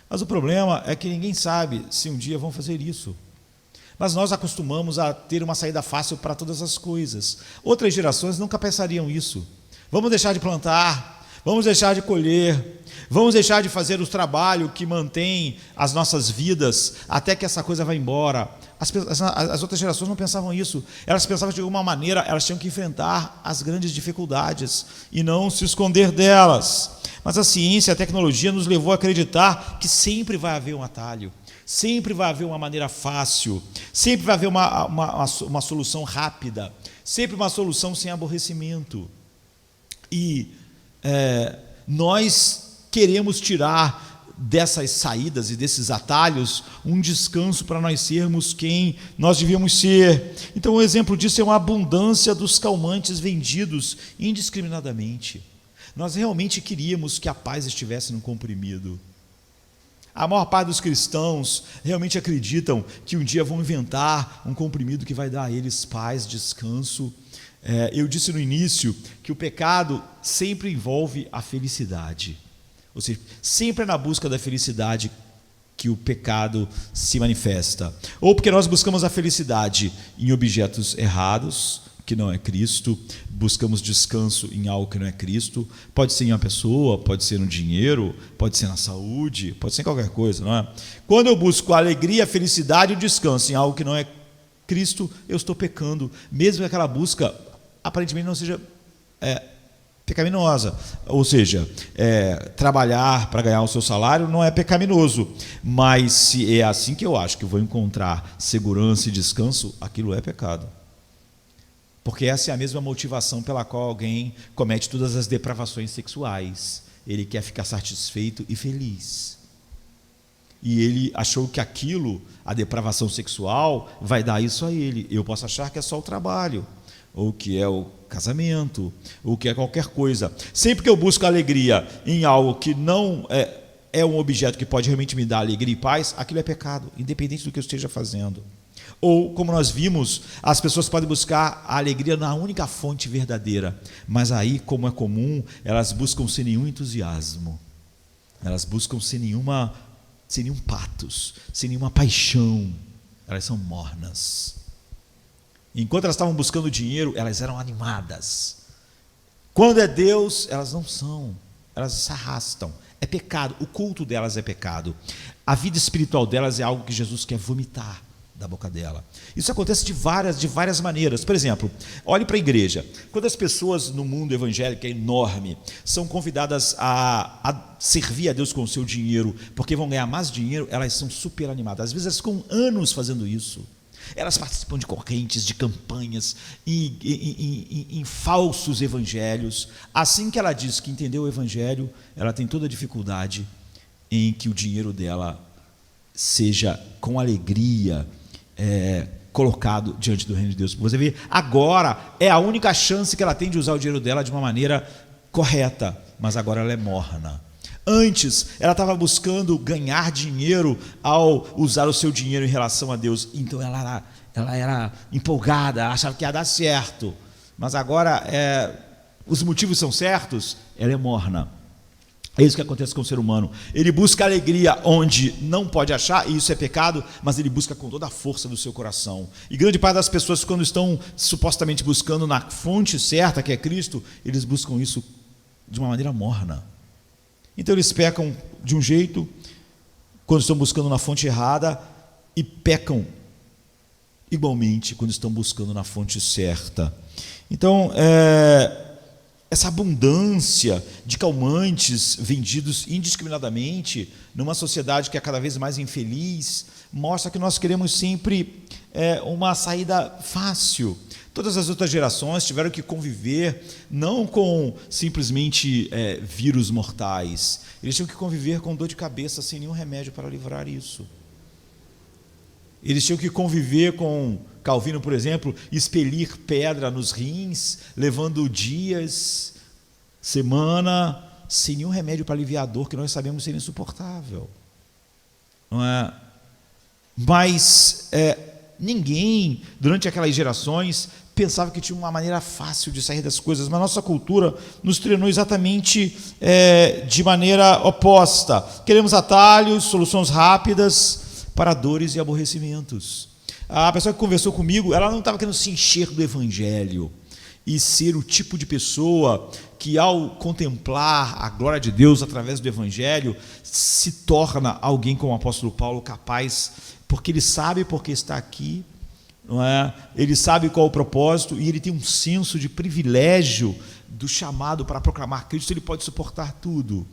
Mas o problema é que ninguém sabe se um dia vão fazer isso. Mas nós acostumamos a ter uma saída fácil para todas as coisas. Outras gerações nunca pensariam isso. Vamos deixar de plantar, vamos deixar de colher, vamos deixar de fazer o trabalho que mantém as nossas vidas até que essa coisa vá embora. As outras gerações não pensavam isso. Elas pensavam que de alguma maneira elas tinham que enfrentar as grandes dificuldades e não se esconder delas. Mas a ciência, a tecnologia nos levou a acreditar que sempre vai haver um atalho, sempre vai haver uma maneira fácil, sempre vai haver uma solução rápida, sempre uma solução sem aborrecimento. E nós queremos tirar dessas saídas e desses atalhos um descanso para nós sermos quem nós devíamos ser. Então, um exemplo disso é uma abundância dos calmantes vendidos indiscriminadamente. Nós realmente queríamos que a paz estivesse no comprimido. A maior parte dos cristãos realmente acreditam que um dia vão inventar um comprimido que vai dar a eles paz, descanso. Eu disse no início que o pecado sempre envolve a felicidade. Ou seja, sempre é na busca da felicidade que o pecado se manifesta. Ou porque nós buscamos a felicidade em objetos errados, que não é Cristo, buscamos descanso em algo que não é Cristo, pode ser em uma pessoa, pode ser no dinheiro, pode ser na saúde, pode ser em qualquer coisa, não é? Quando eu busco a alegria, a felicidade e o descanso em algo que não é Cristo, eu estou pecando, mesmo que aquela busca aparentemente não seja pecaminosa, ou seja, trabalhar para ganhar o seu salário não é pecaminoso, mas se é assim que eu acho que eu vou encontrar segurança e descanso, aquilo é pecado. Porque essa é a mesma motivação pela qual alguém comete todas as depravações sexuais. Ele quer ficar satisfeito e feliz. E ele achou que aquilo, a depravação sexual, vai dar isso a ele. Eu posso achar que é só o trabalho, ou que é o casamento, ou que é qualquer coisa. Sempre que eu busco alegria em algo que não é um objeto que pode realmente me dar alegria e paz, aquilo é pecado, independente do que eu esteja fazendo. Ou, como nós vimos, as pessoas podem buscar a alegria na única fonte verdadeira, mas aí, como é comum, elas buscam sem nenhum entusiasmo, elas buscam sem nenhum patos, sem nenhuma paixão, elas são mornas. Enquanto elas estavam buscando dinheiro, elas eram animadas. Quando é Deus, elas não são. Elas se arrastam. É pecado. O culto delas é pecado. A vida espiritual delas é algo que Jesus quer vomitar da boca dela. Isso acontece de várias maneiras. Por exemplo, olhe para a igreja. Quando as pessoas no mundo evangélico, que é enorme, são convidadas a servir a Deus com o seu dinheiro, porque vão ganhar mais dinheiro, elas são super animadas. Às vezes elas ficam anos fazendo isso. Elas participam de correntes, de campanhas, em falsos evangelhos. Assim que ela diz que entendeu o evangelho, ela tem toda a dificuldade em que o dinheiro dela seja com alegria colocado diante do reino de Deus. Você vê, agora é a única chance que ela tem de usar o dinheiro dela de uma maneira correta, mas agora ela é morna. Antes, ela estava buscando ganhar dinheiro ao usar o seu dinheiro em relação a Deus. Então ela era empolgada, achava que ia dar certo. Mas agora, os motivos são certos, ela é morna. É isso que acontece com o ser humano. Ele busca alegria onde não pode achar, e isso é pecado, mas ele busca com toda a força do seu coração. E grande parte das pessoas, quando estão supostamente buscando na fonte certa, que é Cristo, eles buscam isso de uma maneira morna. Então eles pecam de um jeito, quando estão buscando na fonte errada, e pecam igualmente quando estão buscando na fonte certa. Então, essa abundância de calmantes vendidos indiscriminadamente numa sociedade que é cada vez mais infeliz, mostra que nós queremos sempre uma saída fácil. Todas as outras gerações tiveram que conviver não com simplesmente vírus mortais, eles tinham que conviver com dor de cabeça sem nenhum remédio para livrar isso. Eles tinham que conviver com, Calvino, por exemplo, expelir pedra nos rins, levando dias, semana, sem nenhum remédio para aliviar a dor que nós sabemos ser insuportável. Não é? Mas ninguém, durante aquelas gerações, pensava que tinha uma maneira fácil de sair das coisas, mas nossa cultura nos treinou exatamente de maneira oposta. Queremos atalhos, soluções rápidas para dores e aborrecimentos. A pessoa que conversou comigo, ela não estava querendo se encher do evangelho e ser o tipo de pessoa que, ao contemplar a glória de Deus através do evangelho, se torna alguém como o apóstolo Paulo, capaz, porque ele sabe porque está aqui, não é? Ele sabe qual é o propósito e ele tem um senso de privilégio do chamado para proclamar Cristo, ele pode suportar tudo.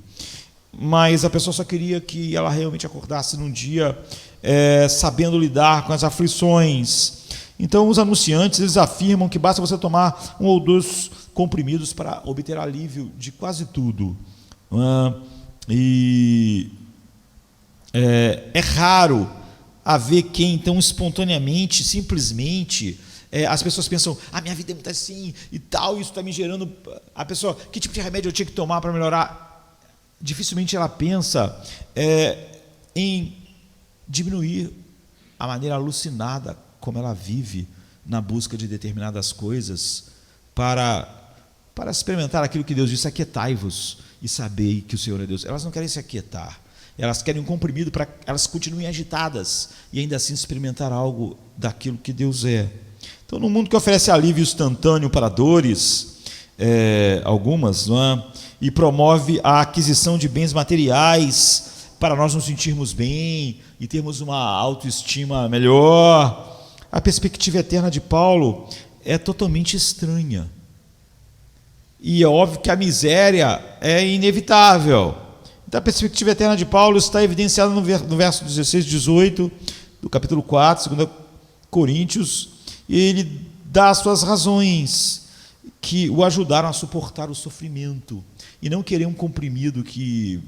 Mas a pessoa só queria que ela realmente acordasse num dia sabendo lidar com as aflições. Então os anunciantes, eles afirmam que basta você tomar 1 ou 2 comprimidos para obter alívio de quase tudo. É raro haver quem, então, espontaneamente, simplesmente, as pessoas pensam, minha vida é muito assim e tal, isso está me gerando... A pessoa, que tipo de remédio eu tinha que tomar para melhorar? Dificilmente ela pensa em diminuir a maneira alucinada como ela vive na busca de determinadas coisas para experimentar aquilo que Deus disse: aquietai-vos e sabei que o Senhor é Deus. Elas não querem se aquietar, elas querem um comprimido para que elas continuem agitadas e ainda assim experimentar algo daquilo que Deus é. Então, no mundo que oferece alívio instantâneo para dores, algumas, não é? E promove a aquisição de bens materiais para nós nos sentirmos bem e termos uma autoestima melhor, a perspectiva eterna de Paulo é totalmente estranha. E é óbvio que a miséria é inevitável. Então, a perspectiva eterna de Paulo está evidenciada no verso 16 e 18 do capítulo 4, 2 Coríntios, e ele dá as suas razões que o ajudaram a suportar o sofrimento e não querer um comprimido que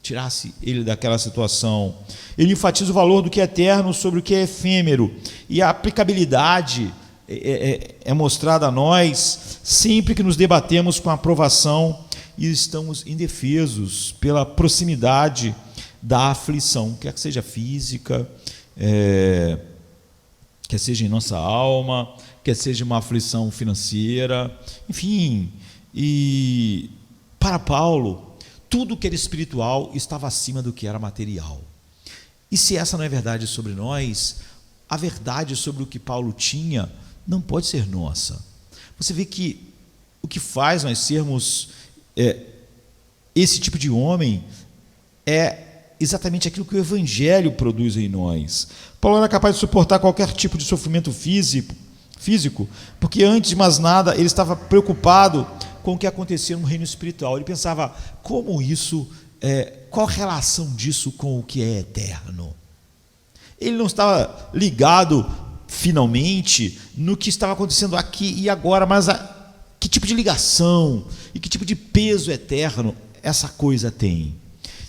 tirasse ele daquela situação. Ele enfatiza o valor do que é eterno sobre o que é efêmero, e a aplicabilidade é mostrada a nós sempre que nos debatemos com a provação e estamos indefesos pela proximidade da aflição, quer que seja física, quer seja em nossa alma, quer seja uma aflição financeira, enfim. E para Paulo, tudo que era espiritual estava acima do que era material. E se essa não é verdade sobre nós, a verdade sobre o que Paulo tinha não pode ser nossa. Você vê que o que faz nós sermos esse tipo de homem é exatamente aquilo que o Evangelho produz em nós. Paulo era capaz de suportar qualquer tipo de sofrimento físico, porque antes de mais nada ele estava preocupado com o que acontecia no reino espiritual. Ele pensava, como isso, qual a relação disso com o que é eterno? Ele não estava ligado finalmente no que estava acontecendo aqui e agora, mas que tipo de ligação e que tipo de peso eterno essa coisa tem.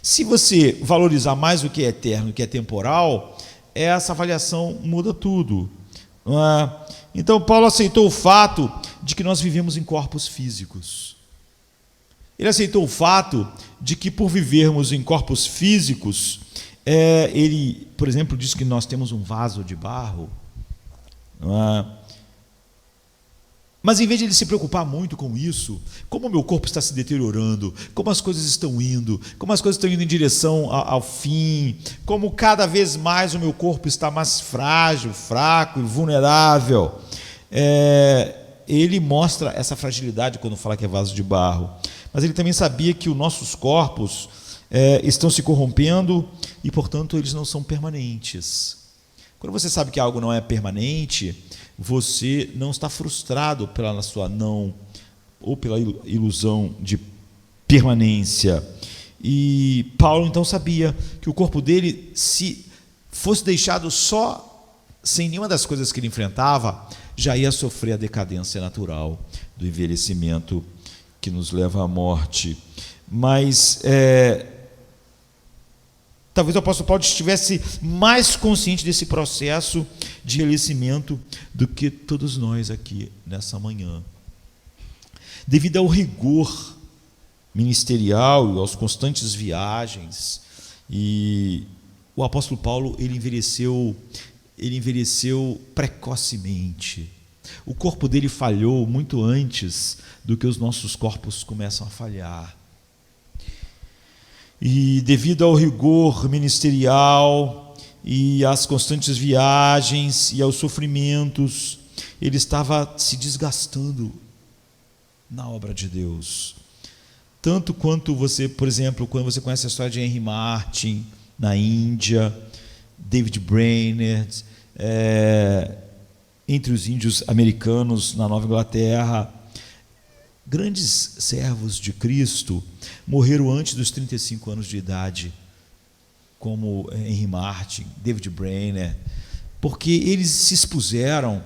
Se você valorizar mais o que é eterno, o que é temporal, essa avaliação muda tudo. Então Paulo aceitou o fato de que nós vivemos em corpos físicos. Ele aceitou o fato de que, por vivermos em corpos físicos, ele, por exemplo, diz que nós temos um vaso de barro. Mas em vez de ele se preocupar muito com isso, como o meu corpo está se deteriorando, como as coisas estão indo, como as coisas estão indo em direção ao fim, como cada vez mais o meu corpo está mais frágil, fraco e vulnerável, ele mostra essa fragilidade quando fala que é vaso de barro. Mas ele também sabia que os nossos corpos estão se corrompendo e, portanto, eles não são permanentes. Quando você sabe que algo não é permanente, você não está frustrado pela sua ou pela ilusão de permanência. E Paulo então sabia que o corpo dele, se fosse deixado só, sem nenhuma das coisas que ele enfrentava, já ia sofrer a decadência natural do envelhecimento que nos leva à morte. Mas talvez o apóstolo Paulo estivesse mais consciente desse processo de envelhecimento do que todos nós aqui nessa manhã. Devido ao rigor ministerial e aos constantes viagens, e o apóstolo Paulo ele envelheceu precocemente. O corpo dele falhou muito antes do que os nossos corpos começam a falhar. E devido ao rigor ministerial e às constantes viagens e aos sofrimentos, ele estava se desgastando na obra de Deus. Tanto quanto você, por exemplo, quando você conhece a história de Henry Martyn na Índia, David Brainerd, entre os índios americanos na Nova Inglaterra, grandes servos de Cristo morreram antes dos 35 anos de idade, como Henry Martyn, David Brainerd, porque eles se expuseram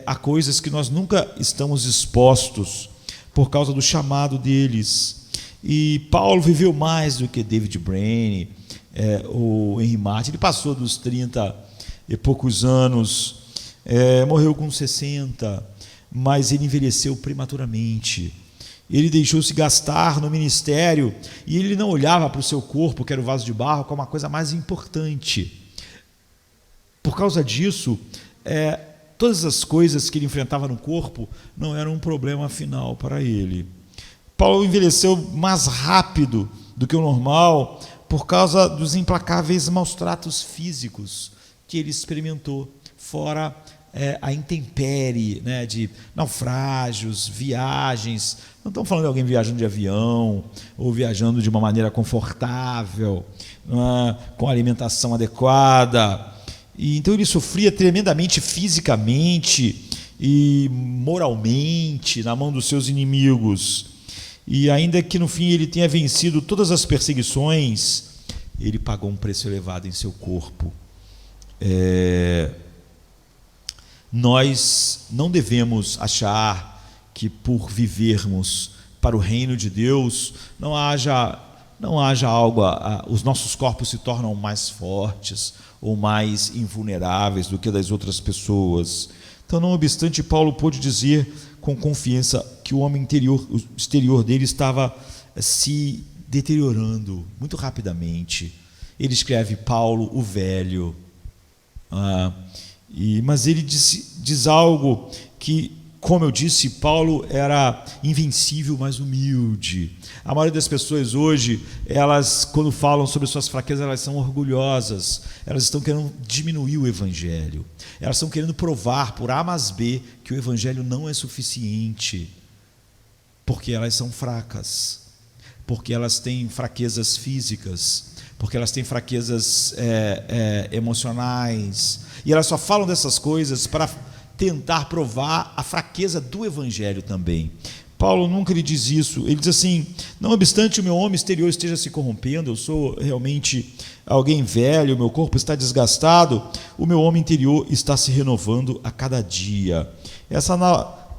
a coisas que nós nunca estamos expostos por causa do chamado deles. E Paulo viveu mais do que David Brainerd, ou Henry Martyn. Ele passou dos 30 e poucos anos, morreu com 60, mas ele envelheceu prematuramente. Ele deixou-se gastar no ministério e ele não olhava para o seu corpo, que era o vaso de barro, como a coisa mais importante. Por causa disso, todas as coisas que ele enfrentava no corpo não eram um problema final para ele. Paulo envelheceu mais rápido do que o normal por causa dos implacáveis maus tratos físicos que ele experimentou, fora a intempérie, de naufrágios, viagens. Não estamos falando de alguém viajando de avião ou viajando de uma maneira confortável, com alimentação adequada. E então ele sofria tremendamente fisicamente e moralmente na mão dos seus inimigos. E ainda que no fim ele tenha vencido todas as perseguições, ele pagou um preço elevado em seu corpo. Nós não devemos achar que por vivermos para o reino de Deus não haja algo, os nossos corpos se tornam mais fortes ou mais invulneráveis do que das outras pessoas. Então, não obstante, Paulo pôde dizer com confiança que o homem o exterior dele estava se deteriorando muito rapidamente. Ele escreve Paulo o Velho, mas ele diz algo que como eu disse, Paulo era invencível, mas humilde. A maioria das pessoas hoje, elas, quando falam sobre suas fraquezas, elas são orgulhosas, elas estão querendo diminuir o evangelho, elas estão querendo provar por A mais B que o evangelho não é suficiente, porque elas são fracas, porque elas têm fraquezas físicas, porque elas têm fraquezas emocionais, e elas só falam dessas coisas para tentar provar a fraqueza do evangelho também. Paulo nunca lhe diz isso. Ele diz assim: não obstante o meu homem exterior esteja se corrompendo, eu sou realmente alguém velho, o meu corpo está desgastado, o meu homem interior está se renovando a cada dia. Essa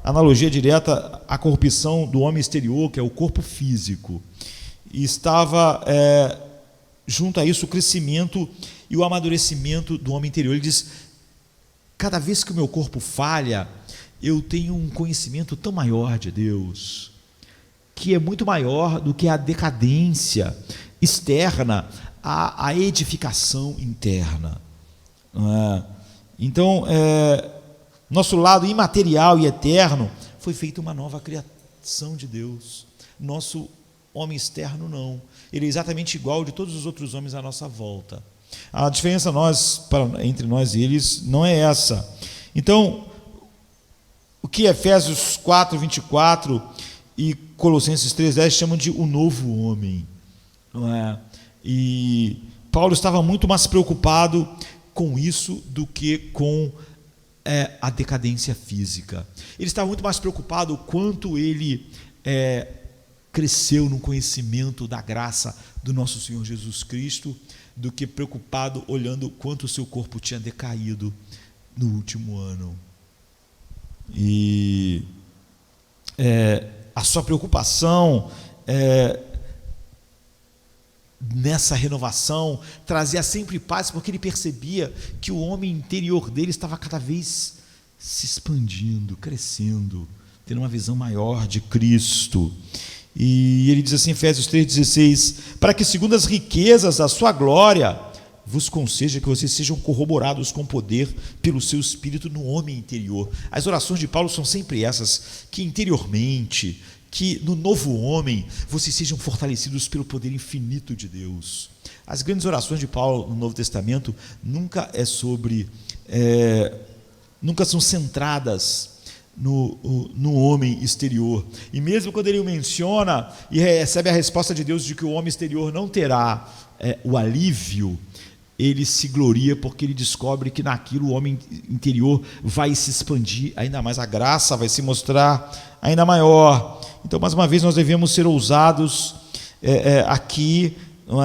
analogia direta à corrupção do homem exterior, que é o corpo físico, e estava junto a isso o crescimento e o amadurecimento do homem interior. Ele diz: cada vez que o meu corpo falha, eu tenho um conhecimento tão maior de Deus, que é muito maior do que a decadência externa, a edificação interna. Então, nosso lado imaterial e eterno foi feita uma nova criação de Deus. Nosso homem externo não. Ele é exatamente igual de todos os outros homens à nossa volta. A diferença entre nós e eles não é essa. Então, o que Efésios 4, 24 e Colossenses 3, 10 chamam de o novo homem, não é? E Paulo estava muito mais preocupado com isso do que com a decadência física. Ele estava muito mais preocupado o quanto ele cresceu no conhecimento da graça do nosso Senhor Jesus Cristo, do que preocupado olhando quanto o seu corpo tinha decaído no último ano. E a sua preocupação nessa renovação trazia sempre paz, porque ele percebia que o homem interior dele estava cada vez se expandindo, crescendo, tendo uma visão maior de Cristo. E ele diz assim, Efésios 3,16: para que segundo as riquezas da sua glória vos conceda que vocês sejam corroborados com poder pelo seu Espírito no homem interior. As orações de Paulo são sempre essas, que interiormente, que no novo homem, vocês sejam fortalecidos pelo poder infinito de Deus. As grandes orações de Paulo no Novo Testamento nunca nunca são centradas no homem exterior. E mesmo quando ele o menciona e recebe a resposta de Deus de que o homem exterior não terá o alívio, ele se gloria porque ele descobre que naquilo o homem interior vai se expandir ainda mais, a graça vai se mostrar ainda maior. Então, mais uma vez, nós devemos ser ousados aqui, não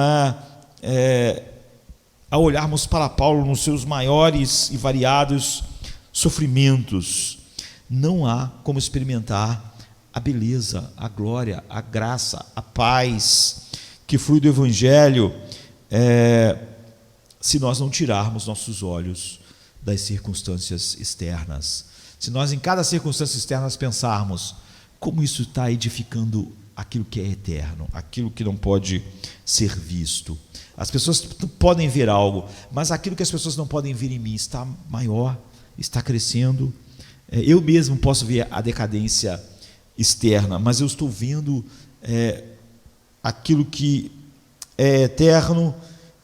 ao olharmos para Paulo nos seus maiores e variados sofrimentos. Não há como experimentar a beleza, a glória, a graça, a paz que flui do Evangelho, se nós não tirarmos nossos olhos das circunstâncias externas. Se nós em cada circunstância externa pensarmos como isso está edificando aquilo que é eterno, aquilo que não pode ser visto. As pessoas podem ver algo, mas aquilo que as pessoas não podem ver em mim está maior, está crescendo. Eu mesmo posso ver a decadência externa, mas eu estou vendo aquilo que é eterno.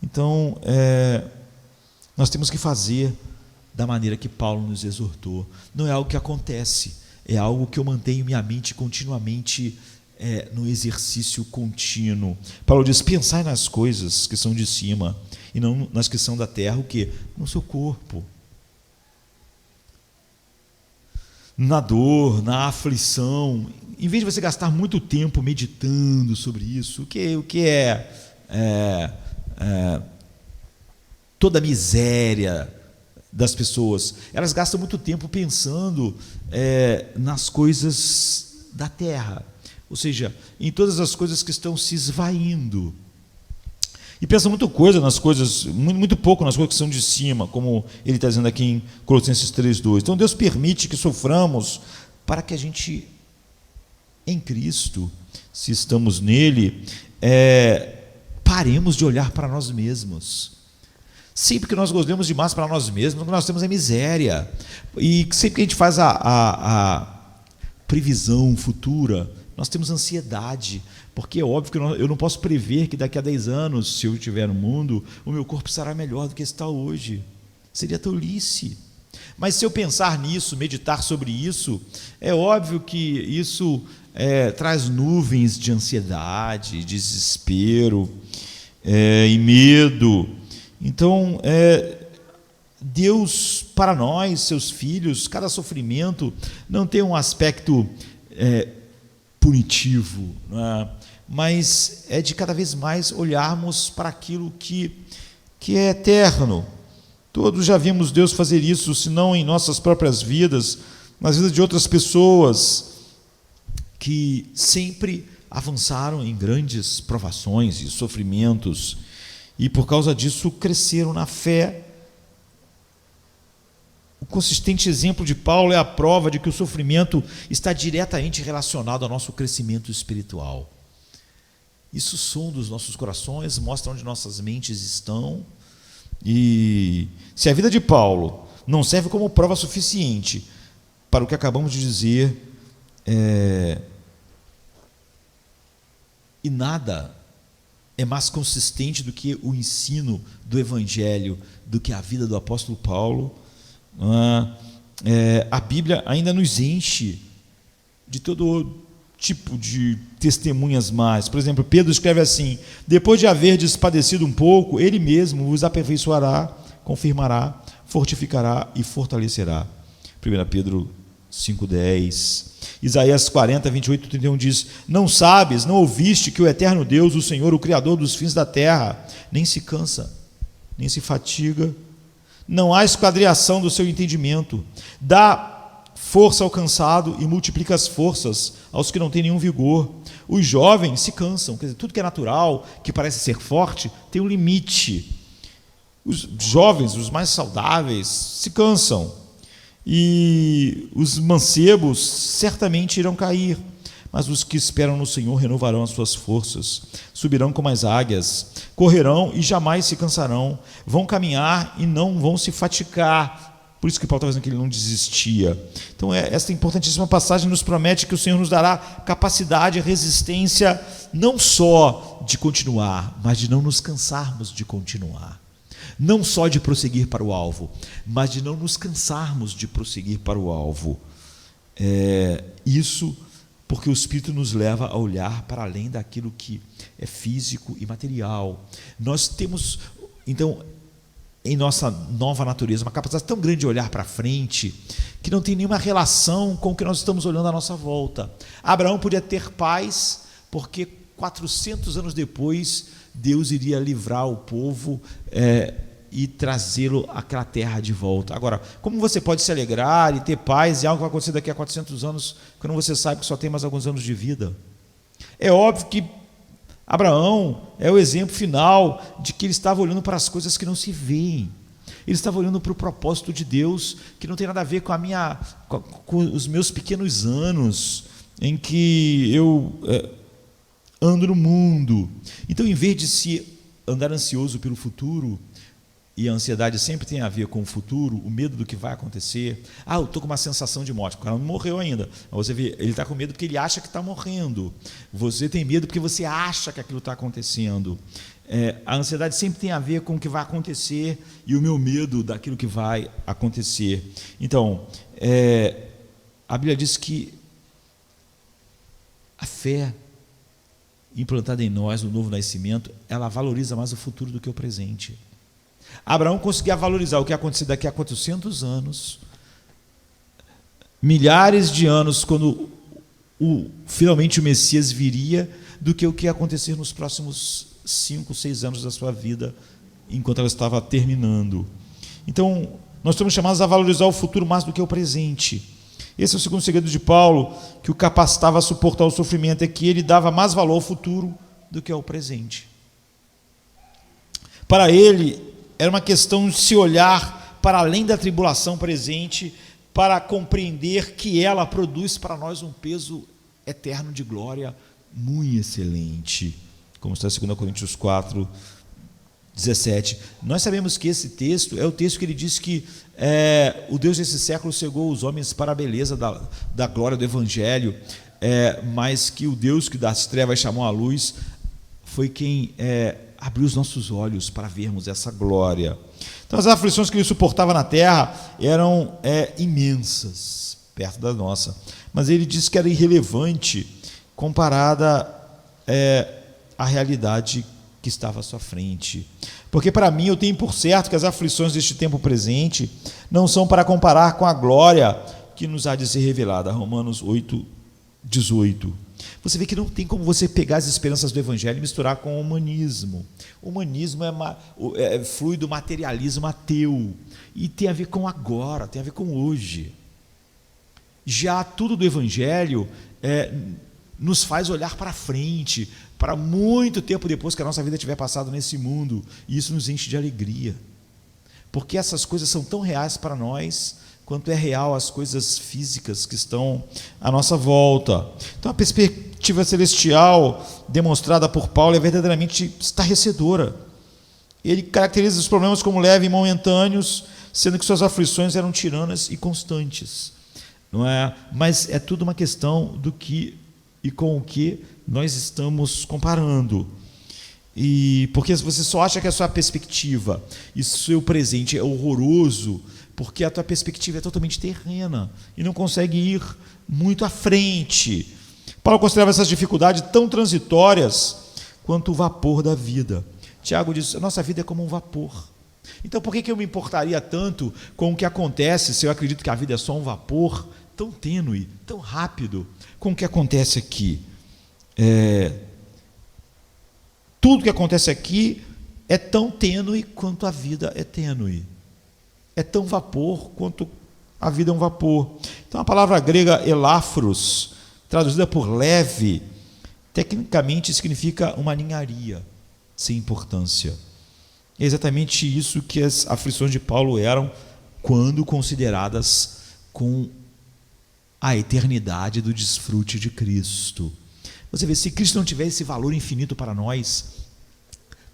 Então, nós temos que fazer da maneira que Paulo nos exortou. Não é algo que acontece, é algo que eu mantenho minha mente continuamente no exercício contínuo. Paulo diz: pensai nas coisas que são de cima e não nas que são da terra. O quê? No seu corpo, na dor, na aflição. Em vez de você gastar muito tempo meditando sobre isso, o que é toda a miséria das pessoas, elas gastam muito tempo pensando nas coisas da terra, ou seja, em todas as coisas que estão se esvaindo, e pensam muito pouco nas coisas que são de cima, como ele está dizendo aqui em Colossenses 3:2. Então Deus permite que soframos para que a gente, em Cristo, se estamos nele, paremos de olhar para nós mesmos. Sempre que nós olhamos demais para nós mesmos, o que nós temos é miséria. E sempre que a gente faz previsão futura, nós temos ansiedade, porque é óbvio que eu não posso prever que daqui a 10 anos, se eu estiver no mundo, o meu corpo estará melhor do que está hoje. Seria tolice. Mas se eu pensar nisso, meditar sobre isso, é óbvio que isso traz nuvens de ansiedade, desespero e medo. Então, Deus, para nós, seus filhos, cada sofrimento não tem um aspecto punitivo, não é? Mas é de cada vez mais olharmos para aquilo que é eterno. Todos já vimos Deus fazer isso, se não em nossas próprias vidas, nas vidas de outras pessoas que sempre avançaram em grandes provações e sofrimentos, e por causa disso cresceram na fé. O consistente exemplo de Paulo é a prova de que o sofrimento está diretamente relacionado ao nosso crescimento espiritual. Isso sonda os nossos corações, mostra onde nossas mentes estão. E se a vida de Paulo não serve como prova suficiente para o que acabamos de dizer, e nada é mais consistente do que o ensino do Evangelho, do que a vida do apóstolo Paulo, a Bíblia ainda nos enche de todo tipo de testemunhas mais. Por exemplo, Pedro escreve assim: depois de haverdes padecido um pouco, ele mesmo vos aperfeiçoará, confirmará, fortificará e fortalecerá. 1 Pedro 5,10. Isaías 40, 28, 31 diz: não sabes, não ouviste que o eterno Deus, o Senhor, o Criador dos fins da terra, nem se cansa, nem se fatiga, não há esquadriação do seu entendimento, dá força ao cansado e multiplica as forças aos que não têm nenhum vigor. Os jovens se cansam, quer dizer, tudo que é natural, que parece ser forte, tem um limite. Os jovens, os mais saudáveis, se cansam, e os mancebos certamente irão cair, mas os que esperam no Senhor renovarão as suas forças, subirão como as águias, correrão e jamais se cansarão, vão caminhar e não vão se fatigar. Por isso que Paulo está dizendo que ele não desistia. Então, esta importantíssima passagem nos promete que o Senhor nos dará capacidade e resistência, não só de continuar, mas de não nos cansarmos de continuar. Não só de prosseguir para o alvo, mas de não nos cansarmos de prosseguir para o alvo. Isso porque o Espírito nos leva a olhar para além daquilo que é físico e material. Nós temos, então, em nossa nova natureza, uma capacidade tão grande de olhar para frente, que não tem nenhuma relação com o que nós estamos olhando à nossa volta. Abraão podia ter paz, porque 400 anos depois, Deus iria livrar o povo e trazê-lo àquela terra de volta. Agora, como você pode se alegrar e ter paz em algo que vai acontecer daqui a 400 anos, quando você sabe que só tem mais alguns anos de vida? É óbvio que Abraão é o exemplo final de que ele estava olhando para as coisas que não se veem. Ele estava olhando para o propósito de Deus, que não tem nada a ver com os meus pequenos anos em que eu ando no mundo. Então, em vez de se andar ansioso pelo futuro, e a ansiedade sempre tem a ver com o futuro, o medo do que vai acontecer. Eu estou com uma sensação de morte, o cara não morreu ainda, mas você vê, ele está com medo porque ele acha que está morrendo. Você tem medo porque você acha que aquilo está acontecendo. A ansiedade sempre tem a ver com o que vai acontecer e o meu medo daquilo que vai acontecer. Então, a Bíblia diz que a fé implantada em nós, no novo nascimento, ela valoriza mais o futuro do que o presente. Abraão conseguia valorizar o que ia acontecer daqui a 400 anos, milhares de anos, quando finalmente o Messias viria, do que o que ia acontecer nos próximos 5, 6 anos da sua vida, enquanto ela estava terminando. Então, nós estamos chamados a valorizar o futuro mais do que o presente. Esse é o segundo segredo de Paulo, que o capacitava a suportar o sofrimento, é que ele dava mais valor ao futuro do que ao presente. Para ele, era uma questão de se olhar para além da tribulação presente, para compreender que ela produz para nós um peso eterno de glória muito excelente, como está em 2 Coríntios 4, 17. Nós sabemos que esse texto é o texto que ele diz que o Deus desse século cegou os homens para a beleza da glória do Evangelho, mas que o Deus que das trevas chamou à luz foi quem abriu os nossos olhos para vermos essa glória. Então, as aflições que ele suportava na terra eram imensas, perto da nossa, mas ele disse que era irrelevante comparada à realidade que estava à sua frente. Porque para mim, eu tenho por certo que as aflições deste tempo presente não são para comparar com a glória que nos há de ser revelada. Romanos 8, 18. Você vê que não tem como você pegar as esperanças do Evangelho e misturar com o humanismo. O humanismo flui do materialismo ateu e tem a ver com agora, tem a ver com hoje. Já tudo do Evangelho nos faz olhar para frente, para muito tempo depois que a nossa vida tiver passado nesse mundo, e isso nos enche de alegria, porque essas coisas são tão reais para nós quanto é real as coisas físicas que estão à nossa volta. Então, a perspectiva celestial demonstrada por Paulo é verdadeiramente estarrecedora. Ele caracteriza os problemas como leves e momentâneos, sendo que suas aflições eram tiranas e constantes, não é? Mas é tudo uma questão do que e com o que nós estamos comparando. E porque você só acha que a sua perspectiva e seu presente é horroroso porque a tua perspectiva é totalmente terrena e não consegue ir muito à frente. Paulo considerava essas dificuldades tão transitórias quanto o vapor da vida. Tiago diz: a nossa vida é como um vapor. Então por que eu me importaria tanto com o que acontece se eu acredito que a vida é só um vapor tão tênue, tão rápido, com o que acontece aqui? Tudo que acontece aqui é tão tênue quanto a vida é tênue. É tão vapor quanto a vida é um vapor. Então a palavra grega elafros, traduzida por leve, tecnicamente significa uma ninharia sem importância. É exatamente isso que as aflições de Paulo eram quando consideradas com a eternidade do desfrute de Cristo. Você vê, se Cristo não tiver esse valor infinito para nós,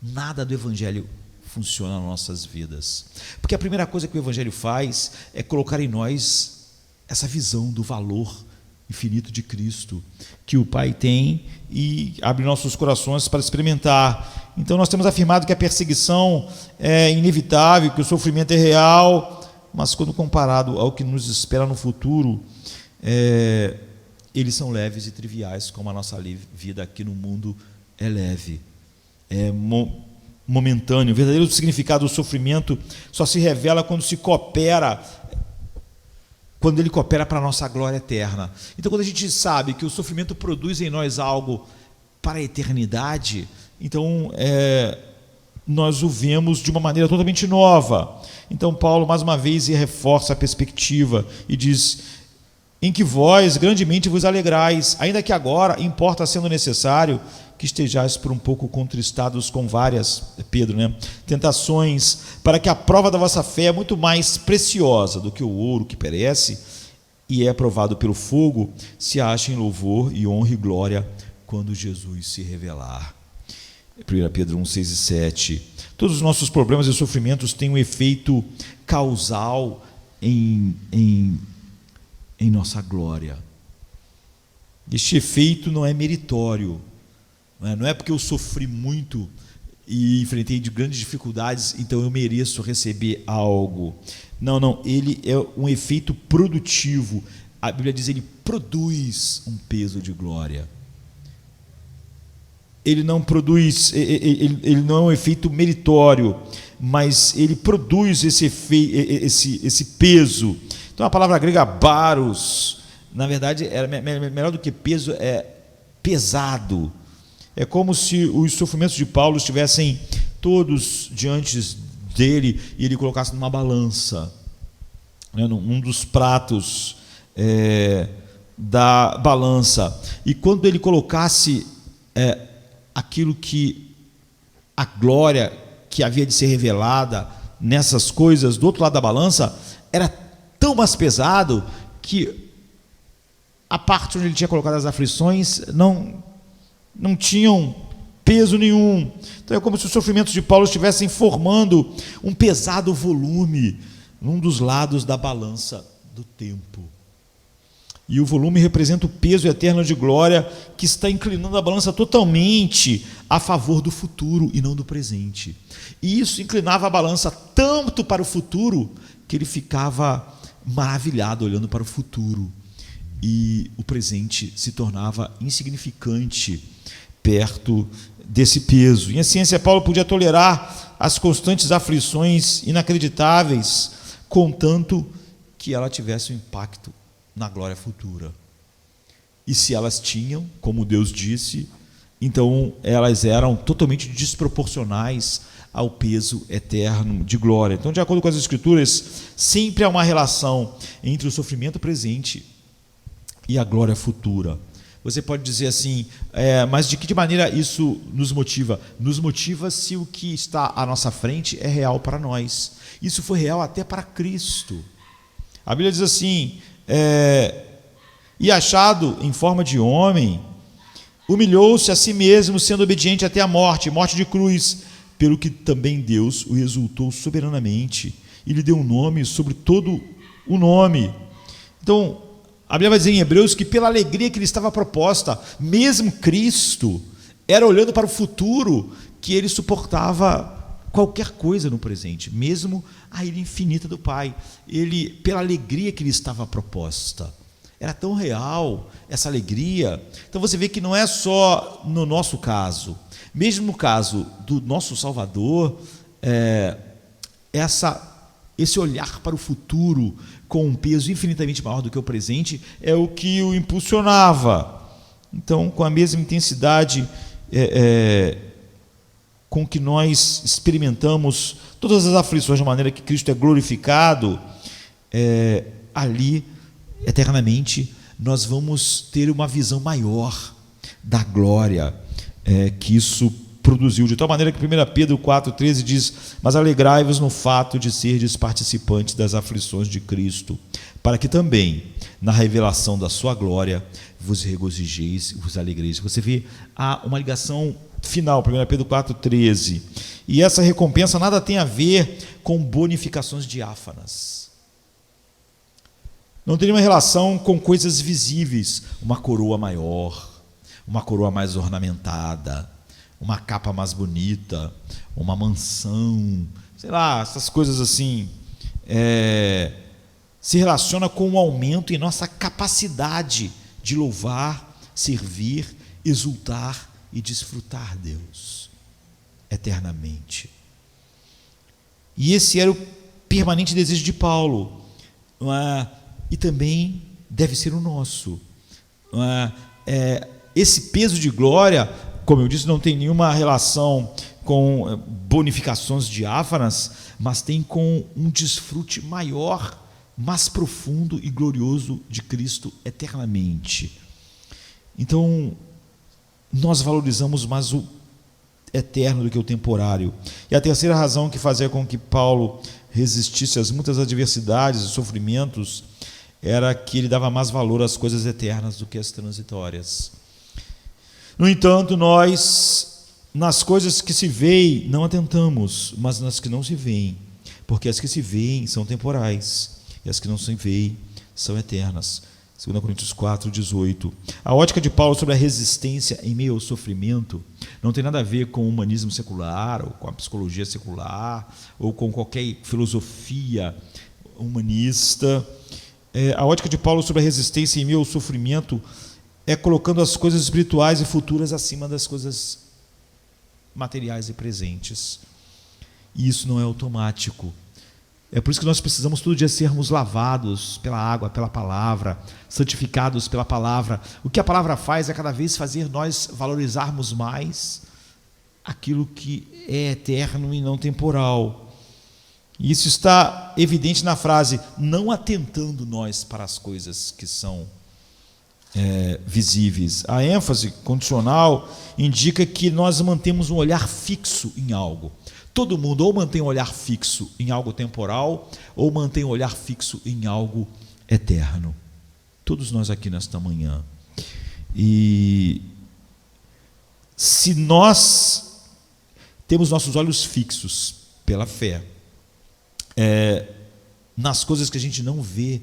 nada do Evangelho funciona nas nossas vidas. Porque a primeira coisa que o Evangelho faz é colocar em nós essa visão do valor infinito de Cristo, que o Pai tem e abre nossos corações para experimentar. Então nós temos afirmado que a perseguição é inevitável, que o sofrimento é real, mas quando comparado ao que nos espera no futuro, eles são leves e triviais, como a nossa vida aqui no mundo é leve, é momentâneo. O verdadeiro significado do sofrimento só se revela quando ele coopera para a nossa glória eterna. Então, quando a gente sabe que o sofrimento produz em nós algo para a eternidade, então nós o vemos de uma maneira totalmente nova. Então Paulo mais uma vez reforça a perspectiva e diz: em que vós grandemente vos alegrais, ainda que agora importa sendo necessário que estejais por um pouco contristados com várias, tentações, para que a prova da vossa fé é muito mais preciosa do que o ouro que perece e é provado pelo fogo, se ache em louvor e honra e glória quando Jesus se revelar. 1 Pedro 1, 6 e 7. Todos os nossos problemas e sofrimentos têm um efeito causal em nossa glória. Este efeito não é meritório, não é porque eu sofri muito e enfrentei de grandes dificuldades, então eu mereço receber algo. Não, ele é um efeito produtivo. A Bíblia diz: ele produz um peso de glória. Ele não produz, ele não é um efeito meritório, mas ele produz esse peso. Então a palavra grega baros, na verdade, é melhor do que peso, é pesado. É como se os sofrimentos de Paulo estivessem todos diante dele e ele colocasse numa balança, num dos pratos da balança. E quando ele colocasse aquilo que a glória que havia de ser revelada nessas coisas do outro lado da balança, era tão mais pesado que a parte onde ele tinha colocado as aflições não tinham peso nenhum. Então é como se os sofrimentos de Paulo estivessem formando um pesado volume num dos lados da balança do tempo. E o volume representa o peso eterno de glória que está inclinando a balança totalmente a favor do futuro e não do presente. E isso inclinava a balança tanto para o futuro que ele ficava maravilhado olhando para o futuro. E o presente se tornava insignificante perto desse peso. Em essência, Paulo podia tolerar as constantes aflições inacreditáveis, contanto que ela tivesse um impacto na glória futura. E se elas tinham, como Deus disse, então elas eram totalmente desproporcionais ao peso eterno de glória. Então, de acordo com as Escrituras, sempre há uma relação entre o sofrimento presente e a glória futura. Você pode dizer assim, mas de que maneira isso nos motiva? Nos motiva se o que está à nossa frente é real para nós. Isso foi real até para Cristo. A Bíblia diz assim, e achado em forma de homem, humilhou-se a si mesmo, sendo obediente até a morte de cruz, pelo que também Deus o exaltou soberanamente e lhe deu um nome sobre todo o nome. Então, a Bíblia vai dizer em Hebreus que pela alegria que lhe estava proposta, mesmo Cristo, era olhando para o futuro que ele suportava qualquer coisa no presente, mesmo a ira infinita do Pai. Ele, pela alegria que lhe estava proposta, era tão real essa alegria. Então você vê que não é só no nosso caso, mesmo no caso do nosso Salvador, esse olhar para o futuro com um peso infinitamente maior do que o presente é o que o impulsionava. Então, com a mesma intensidade com que nós experimentamos todas as aflições de maneira que Cristo é glorificado, ali, eternamente, nós vamos ter uma visão maior da glória que isso produziu, de tal maneira que 1 Pedro 4,13 diz: mas alegrai-vos no fato de serdes participantes das aflições de Cristo, para que também, na revelação da sua glória, vos regozijeis, vos alegreis. Você vê, há uma ligação final, 1 Pedro 4,13, e essa recompensa nada tem a ver com bonificações diáfanas, não tem nenhuma relação com coisas visíveis, uma coroa maior, uma coroa mais ornamentada, uma capa mais bonita, uma mansão, sei lá, essas coisas assim, se relaciona com um aumento em nossa capacidade de louvar, servir, exultar e desfrutar Deus eternamente. E esse era o permanente desejo de Paulo, e também deve ser o nosso. Esse peso de glória, como eu disse, não tem nenhuma relação com bonificações diáfanas, mas tem com um desfrute maior, mais profundo e glorioso de Cristo eternamente. Então, nós valorizamos mais o eterno do que o temporário. E a terceira razão que fazia com que Paulo resistisse às muitas adversidades e sofrimentos era que ele dava mais valor às coisas eternas do que às transitórias. No entanto, nós, nas coisas que se veem, não atentamos, mas nas que não se veem, porque as que se veem são temporais, e as que não se veem são eternas. 2 Coríntios 4,18. A ótica de Paulo sobre a resistência em meio ao sofrimento não tem nada a ver com o humanismo secular, ou com a psicologia secular, ou com qualquer filosofia humanista. A ótica de Paulo sobre a resistência em meio ao sofrimento é colocando as coisas espirituais e futuras acima das coisas materiais e presentes. E isso não é automático. É por isso que nós precisamos todo dia sermos lavados pela água, pela palavra, santificados pela palavra. O que a palavra faz é cada vez fazer nós valorizarmos mais aquilo que é eterno e não temporal. E isso está evidente na frase, não atentando nós para as coisas que são visíveis. A ênfase condicional indica que nós mantemos um olhar fixo em algo. Todo mundo ou mantém um olhar fixo em algo temporal, ou mantém um olhar fixo em algo eterno. Todos nós aqui nesta manhã. E se nós temos nossos olhos fixos pela fé nas coisas que a gente não vê,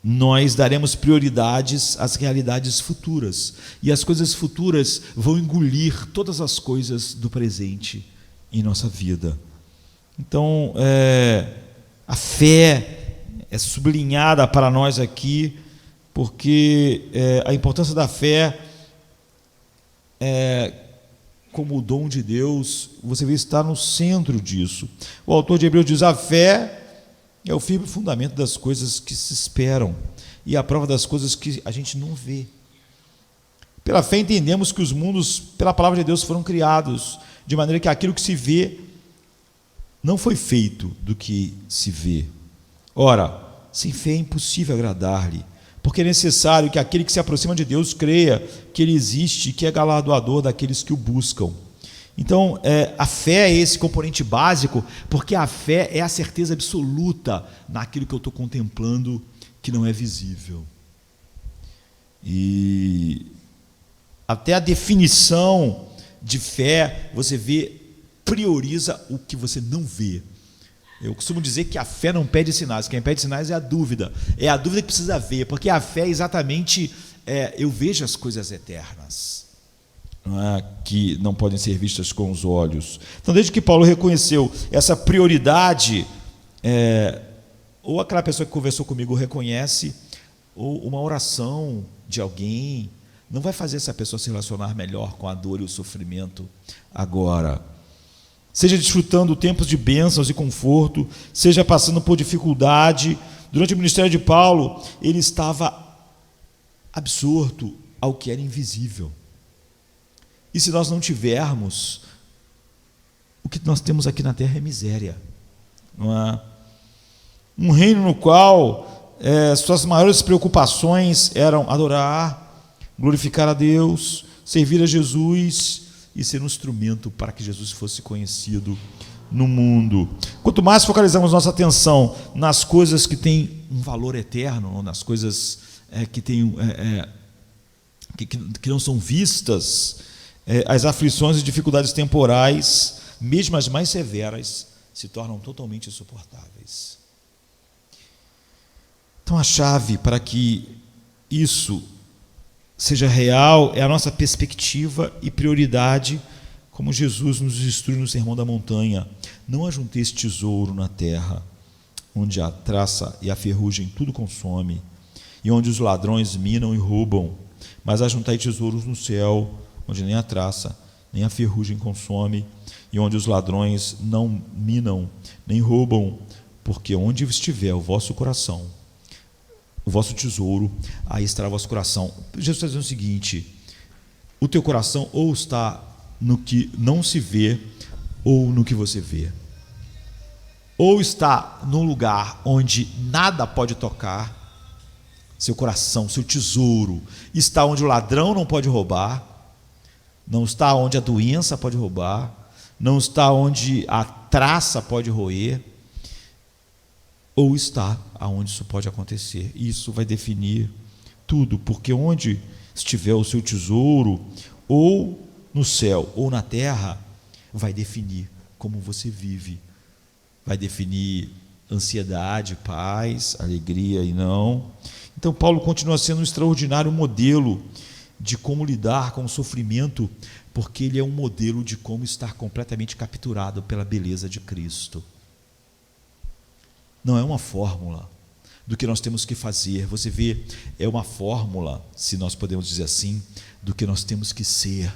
nós daremos prioridades às realidades futuras, e as coisas futuras vão engolir todas as coisas do presente em nossa vida. Então, a fé é sublinhada para nós aqui, porque a importância da fé como o dom de Deus, você vê, está no centro disso. O autor de Hebreus diz: a fé é o firme fundamento das coisas que se esperam e a prova das coisas que a gente não vê. Pela fé entendemos que os mundos, pela palavra de Deus, foram criados, de maneira que aquilo que se vê não foi feito do que se vê. Ora, sem fé é impossível agradar-lhe, porque é necessário que aquele que se aproxima de Deus creia que Ele existe e que é galardoador daqueles que o buscam. Então, a fé é esse componente básico, porque a fé é a certeza absoluta naquilo que eu estou contemplando, que não é visível. E até a definição de fé, você vê, prioriza o que você não vê. Eu costumo dizer que a fé não pede sinais, quem pede sinais é a dúvida que precisa ver, porque a fé é exatamente, eu vejo as coisas eternas, que não podem ser vistas com os olhos. Então, desde que Paulo reconheceu essa prioridade, ou aquela pessoa que conversou comigo reconhece, ou uma oração de alguém, não vai fazer essa pessoa se relacionar melhor com a dor e o sofrimento agora. Seja desfrutando tempos de bênçãos e conforto, seja passando por dificuldade. Durante o ministério de Paulo, ele estava absorto ao que era invisível. E se nós não tivermos, o que nós temos aqui na terra é miséria, não é? Um reino no qual suas maiores preocupações eram adorar, glorificar a Deus, servir a Jesus e ser um instrumento para que Jesus fosse conhecido no mundo. Quanto mais focalizamos nossa atenção nas coisas que têm um valor eterno, ou nas coisas que não são vistas, as aflições e dificuldades temporais, mesmo as mais severas, se tornam totalmente insuportáveis. Então, a chave para que isso seja real é a nossa perspectiva e prioridade, como Jesus nos instrui no Sermão da Montanha: não ajunteis tesouro na terra, onde a traça e a ferrugem tudo consome, e onde os ladrões minam e roubam, mas ajuntai tesouros no céu, onde nem a traça nem a ferrugem consome, e onde os ladrões não minam nem roubam, porque onde estiver o vosso coração, o vosso tesouro, aí estará o vosso coração. Jesus está dizendo o seguinte: o teu coração ou está no que não se vê, ou no que você vê. Ou está num lugar onde nada pode tocar, seu coração, seu tesouro, está onde o ladrão não pode roubar, não está onde a doença pode roubar, não está onde a traça pode roer, ou está aonde isso pode acontecer. Isso vai definir tudo, porque onde estiver o seu tesouro, ou no céu ou na terra, vai definir como você vive, vai definir ansiedade, paz, alegria e não. Então, Paulo continua sendo um extraordinário modelo de como lidar com o sofrimento, porque ele é um modelo de como estar completamente capturado pela beleza de Cristo. Não é uma fórmula do que nós temos que fazer. Você vê, é uma fórmula, se nós podemos dizer assim, do que nós temos que ser,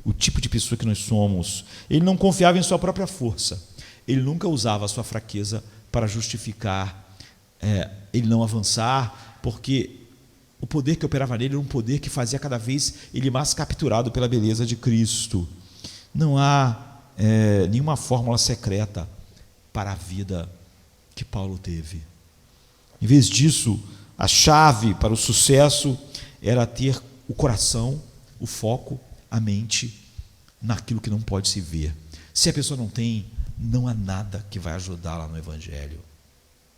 o tipo de pessoa que nós somos. Ele não confiava em sua própria força, ele nunca usava a sua fraqueza para justificar ele não avançar, porque o poder que operava nele era um poder que fazia cada vez ele mais capturado pela beleza de Cristo. Não há nenhuma fórmula secreta para a vida que Paulo teve. Em vez disso, a chave para o sucesso era ter o coração, o foco, a mente naquilo que não pode se ver. Se a pessoa não tem, não há nada que vai ajudá-la no Evangelho.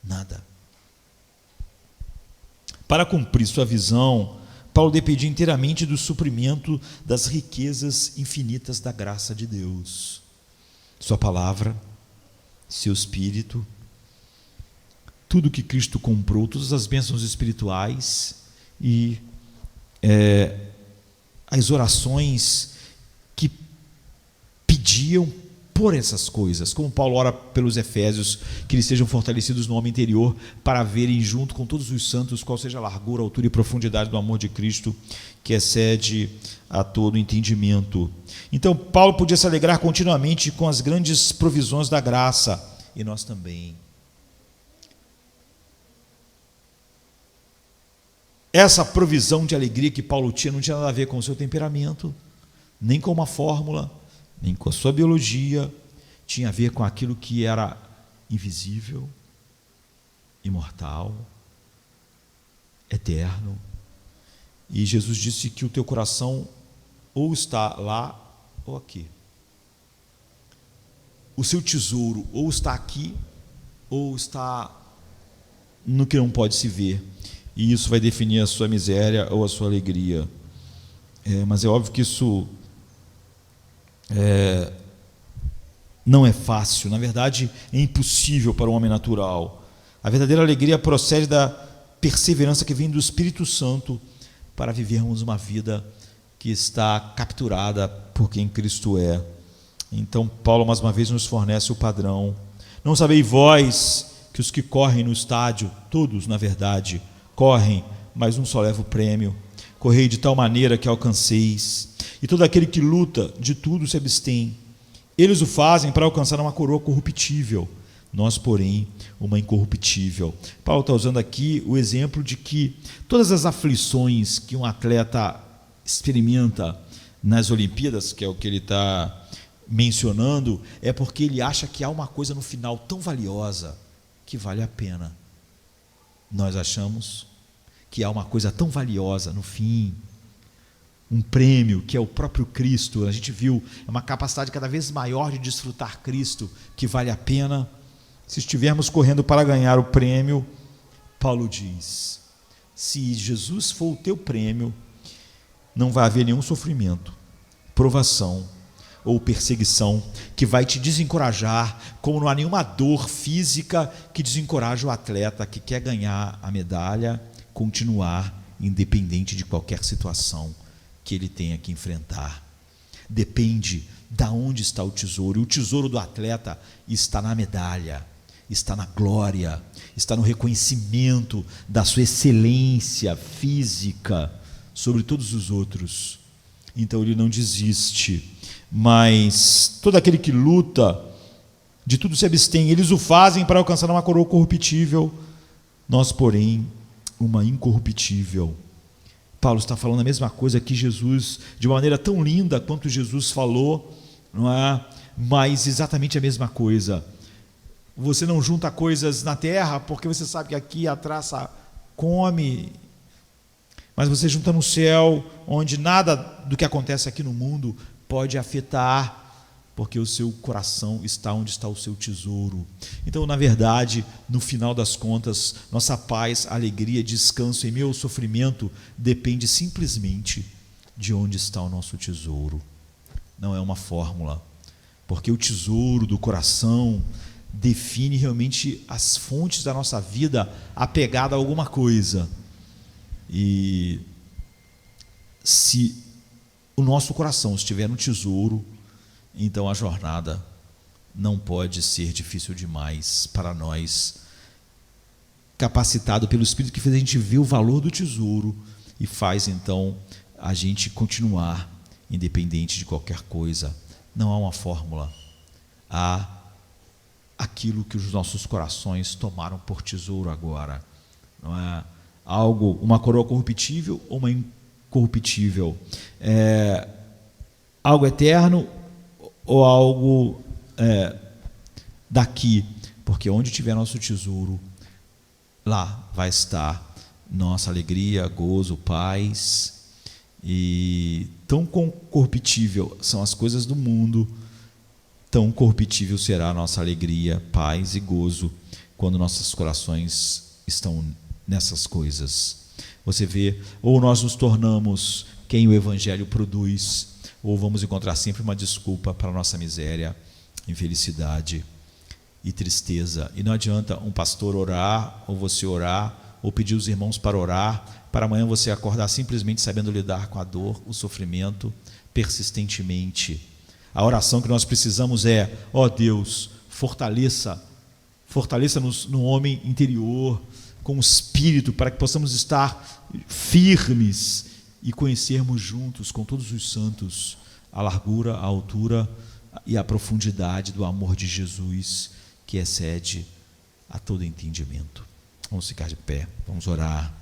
Nada. Para cumprir sua visão, Paulo dependia inteiramente do suprimento das riquezas infinitas da graça de Deus. Sua palavra, seu espírito, tudo que Cristo comprou, todas as bênçãos espirituais e as orações que pediam por essas coisas, como Paulo ora pelos Efésios, que eles sejam fortalecidos no homem interior, para verem junto com todos os santos qual seja a largura, altura e profundidade do amor de Cristo, que excede a todo entendimento. Então Paulo podia se alegrar continuamente com as grandes provisões da graça, e nós também. Essa provisão de alegria que Paulo tinha não tinha nada a ver com o seu temperamento, nem com uma fórmula, nem com a sua biologia, tinha a ver com aquilo que era invisível, imortal, eterno. E Jesus disse que o teu coração ou está lá ou aqui. O seu tesouro ou está aqui ou está no que não pode se ver. E isso vai definir a sua miséria ou a sua alegria. Mas é óbvio que isso não é fácil, na verdade é impossível para o homem natural. A verdadeira alegria procede da perseverança que vem do Espírito Santo para vivermos uma vida que está capturada por quem Cristo é. Então Paulo mais uma vez nos fornece o padrão. Não sabeis vós que os que correm no estádio, todos na verdade correm, mas um só leva o prêmio. Correi de tal maneira que alcanceis. E todo aquele que luta, de tudo se abstém. Eles o fazem para alcançar uma coroa corruptível, nós, porém, uma incorruptível. Paulo está usando aqui o exemplo de que todas as aflições que um atleta experimenta nas Olimpíadas, que é o que ele está mencionando, é porque ele acha que há uma coisa no final tão valiosa que vale a pena. Nós achamos que há uma coisa tão valiosa no fim, um prêmio que é o próprio Cristo. A gente viu, é uma capacidade cada vez maior de desfrutar Cristo, que vale a pena. Se estivermos correndo para ganhar o prêmio, Paulo diz, se Jesus for o teu prêmio, não vai haver nenhum sofrimento, provação ou perseguição que vai te desencorajar, como não há nenhuma dor física que desencoraje o atleta que quer ganhar a medalha, continuar independente de qualquer situação que ele tenha que enfrentar. Depende de onde está o tesouro. E o tesouro do atleta está na medalha, está na glória, está no reconhecimento da sua excelência física sobre todos os outros. Então ele não desiste, mas todo aquele que luta, de tudo se abstém. Eles o fazem para alcançar uma coroa corruptível, nós, porém, uma incorruptível. Paulo está falando a mesma coisa que Jesus, de uma maneira tão linda quanto Jesus falou, não é? Mas exatamente a mesma coisa. Você não junta coisas na terra, porque você sabe que aqui a traça come, mas você junta no céu, onde nada do que acontece aqui no mundo pode afetar, porque o seu coração está onde está o seu tesouro. Então, na verdade, no final das contas, nossa paz, alegria, descanso em meio ao sofrimento depende simplesmente de onde está o nosso tesouro. Não é uma fórmula, porque o tesouro do coração define realmente as fontes da nossa vida apegada a alguma coisa. E se o nosso coração estiver no tesouro, então a jornada não pode ser difícil demais para nós, capacitado pelo Espírito que fez a gente ver o valor do tesouro e faz então a gente continuar independente de qualquer coisa. Não há uma fórmula, há aquilo que os nossos corações tomaram por tesouro agora. Não é algo, uma coroa corruptível ou uma incorruptível, algo eterno ou algo daqui, porque onde tiver nosso tesouro, lá vai estar nossa alegria, gozo, paz. E tão corruptível são as coisas do mundo, tão corruptível será a nossa alegria, paz e gozo quando nossos corações estão nessas coisas. Você vê, ou nós nos tornamos quem o Evangelho produz, ou vamos encontrar sempre uma desculpa para a nossa miséria, infelicidade e tristeza. E não adianta um pastor orar, ou você orar, ou pedir os irmãos para orar, para amanhã você acordar simplesmente sabendo lidar com a dor, o sofrimento, persistentemente. A oração que nós precisamos é: ó Deus, fortaleça-nos no homem interior, com o espírito, para que possamos estar firmes e conhecermos juntos, com todos os santos, a largura, a altura e a profundidade do amor de Jesus, que excede a todo entendimento. Vamos ficar de pé, vamos orar.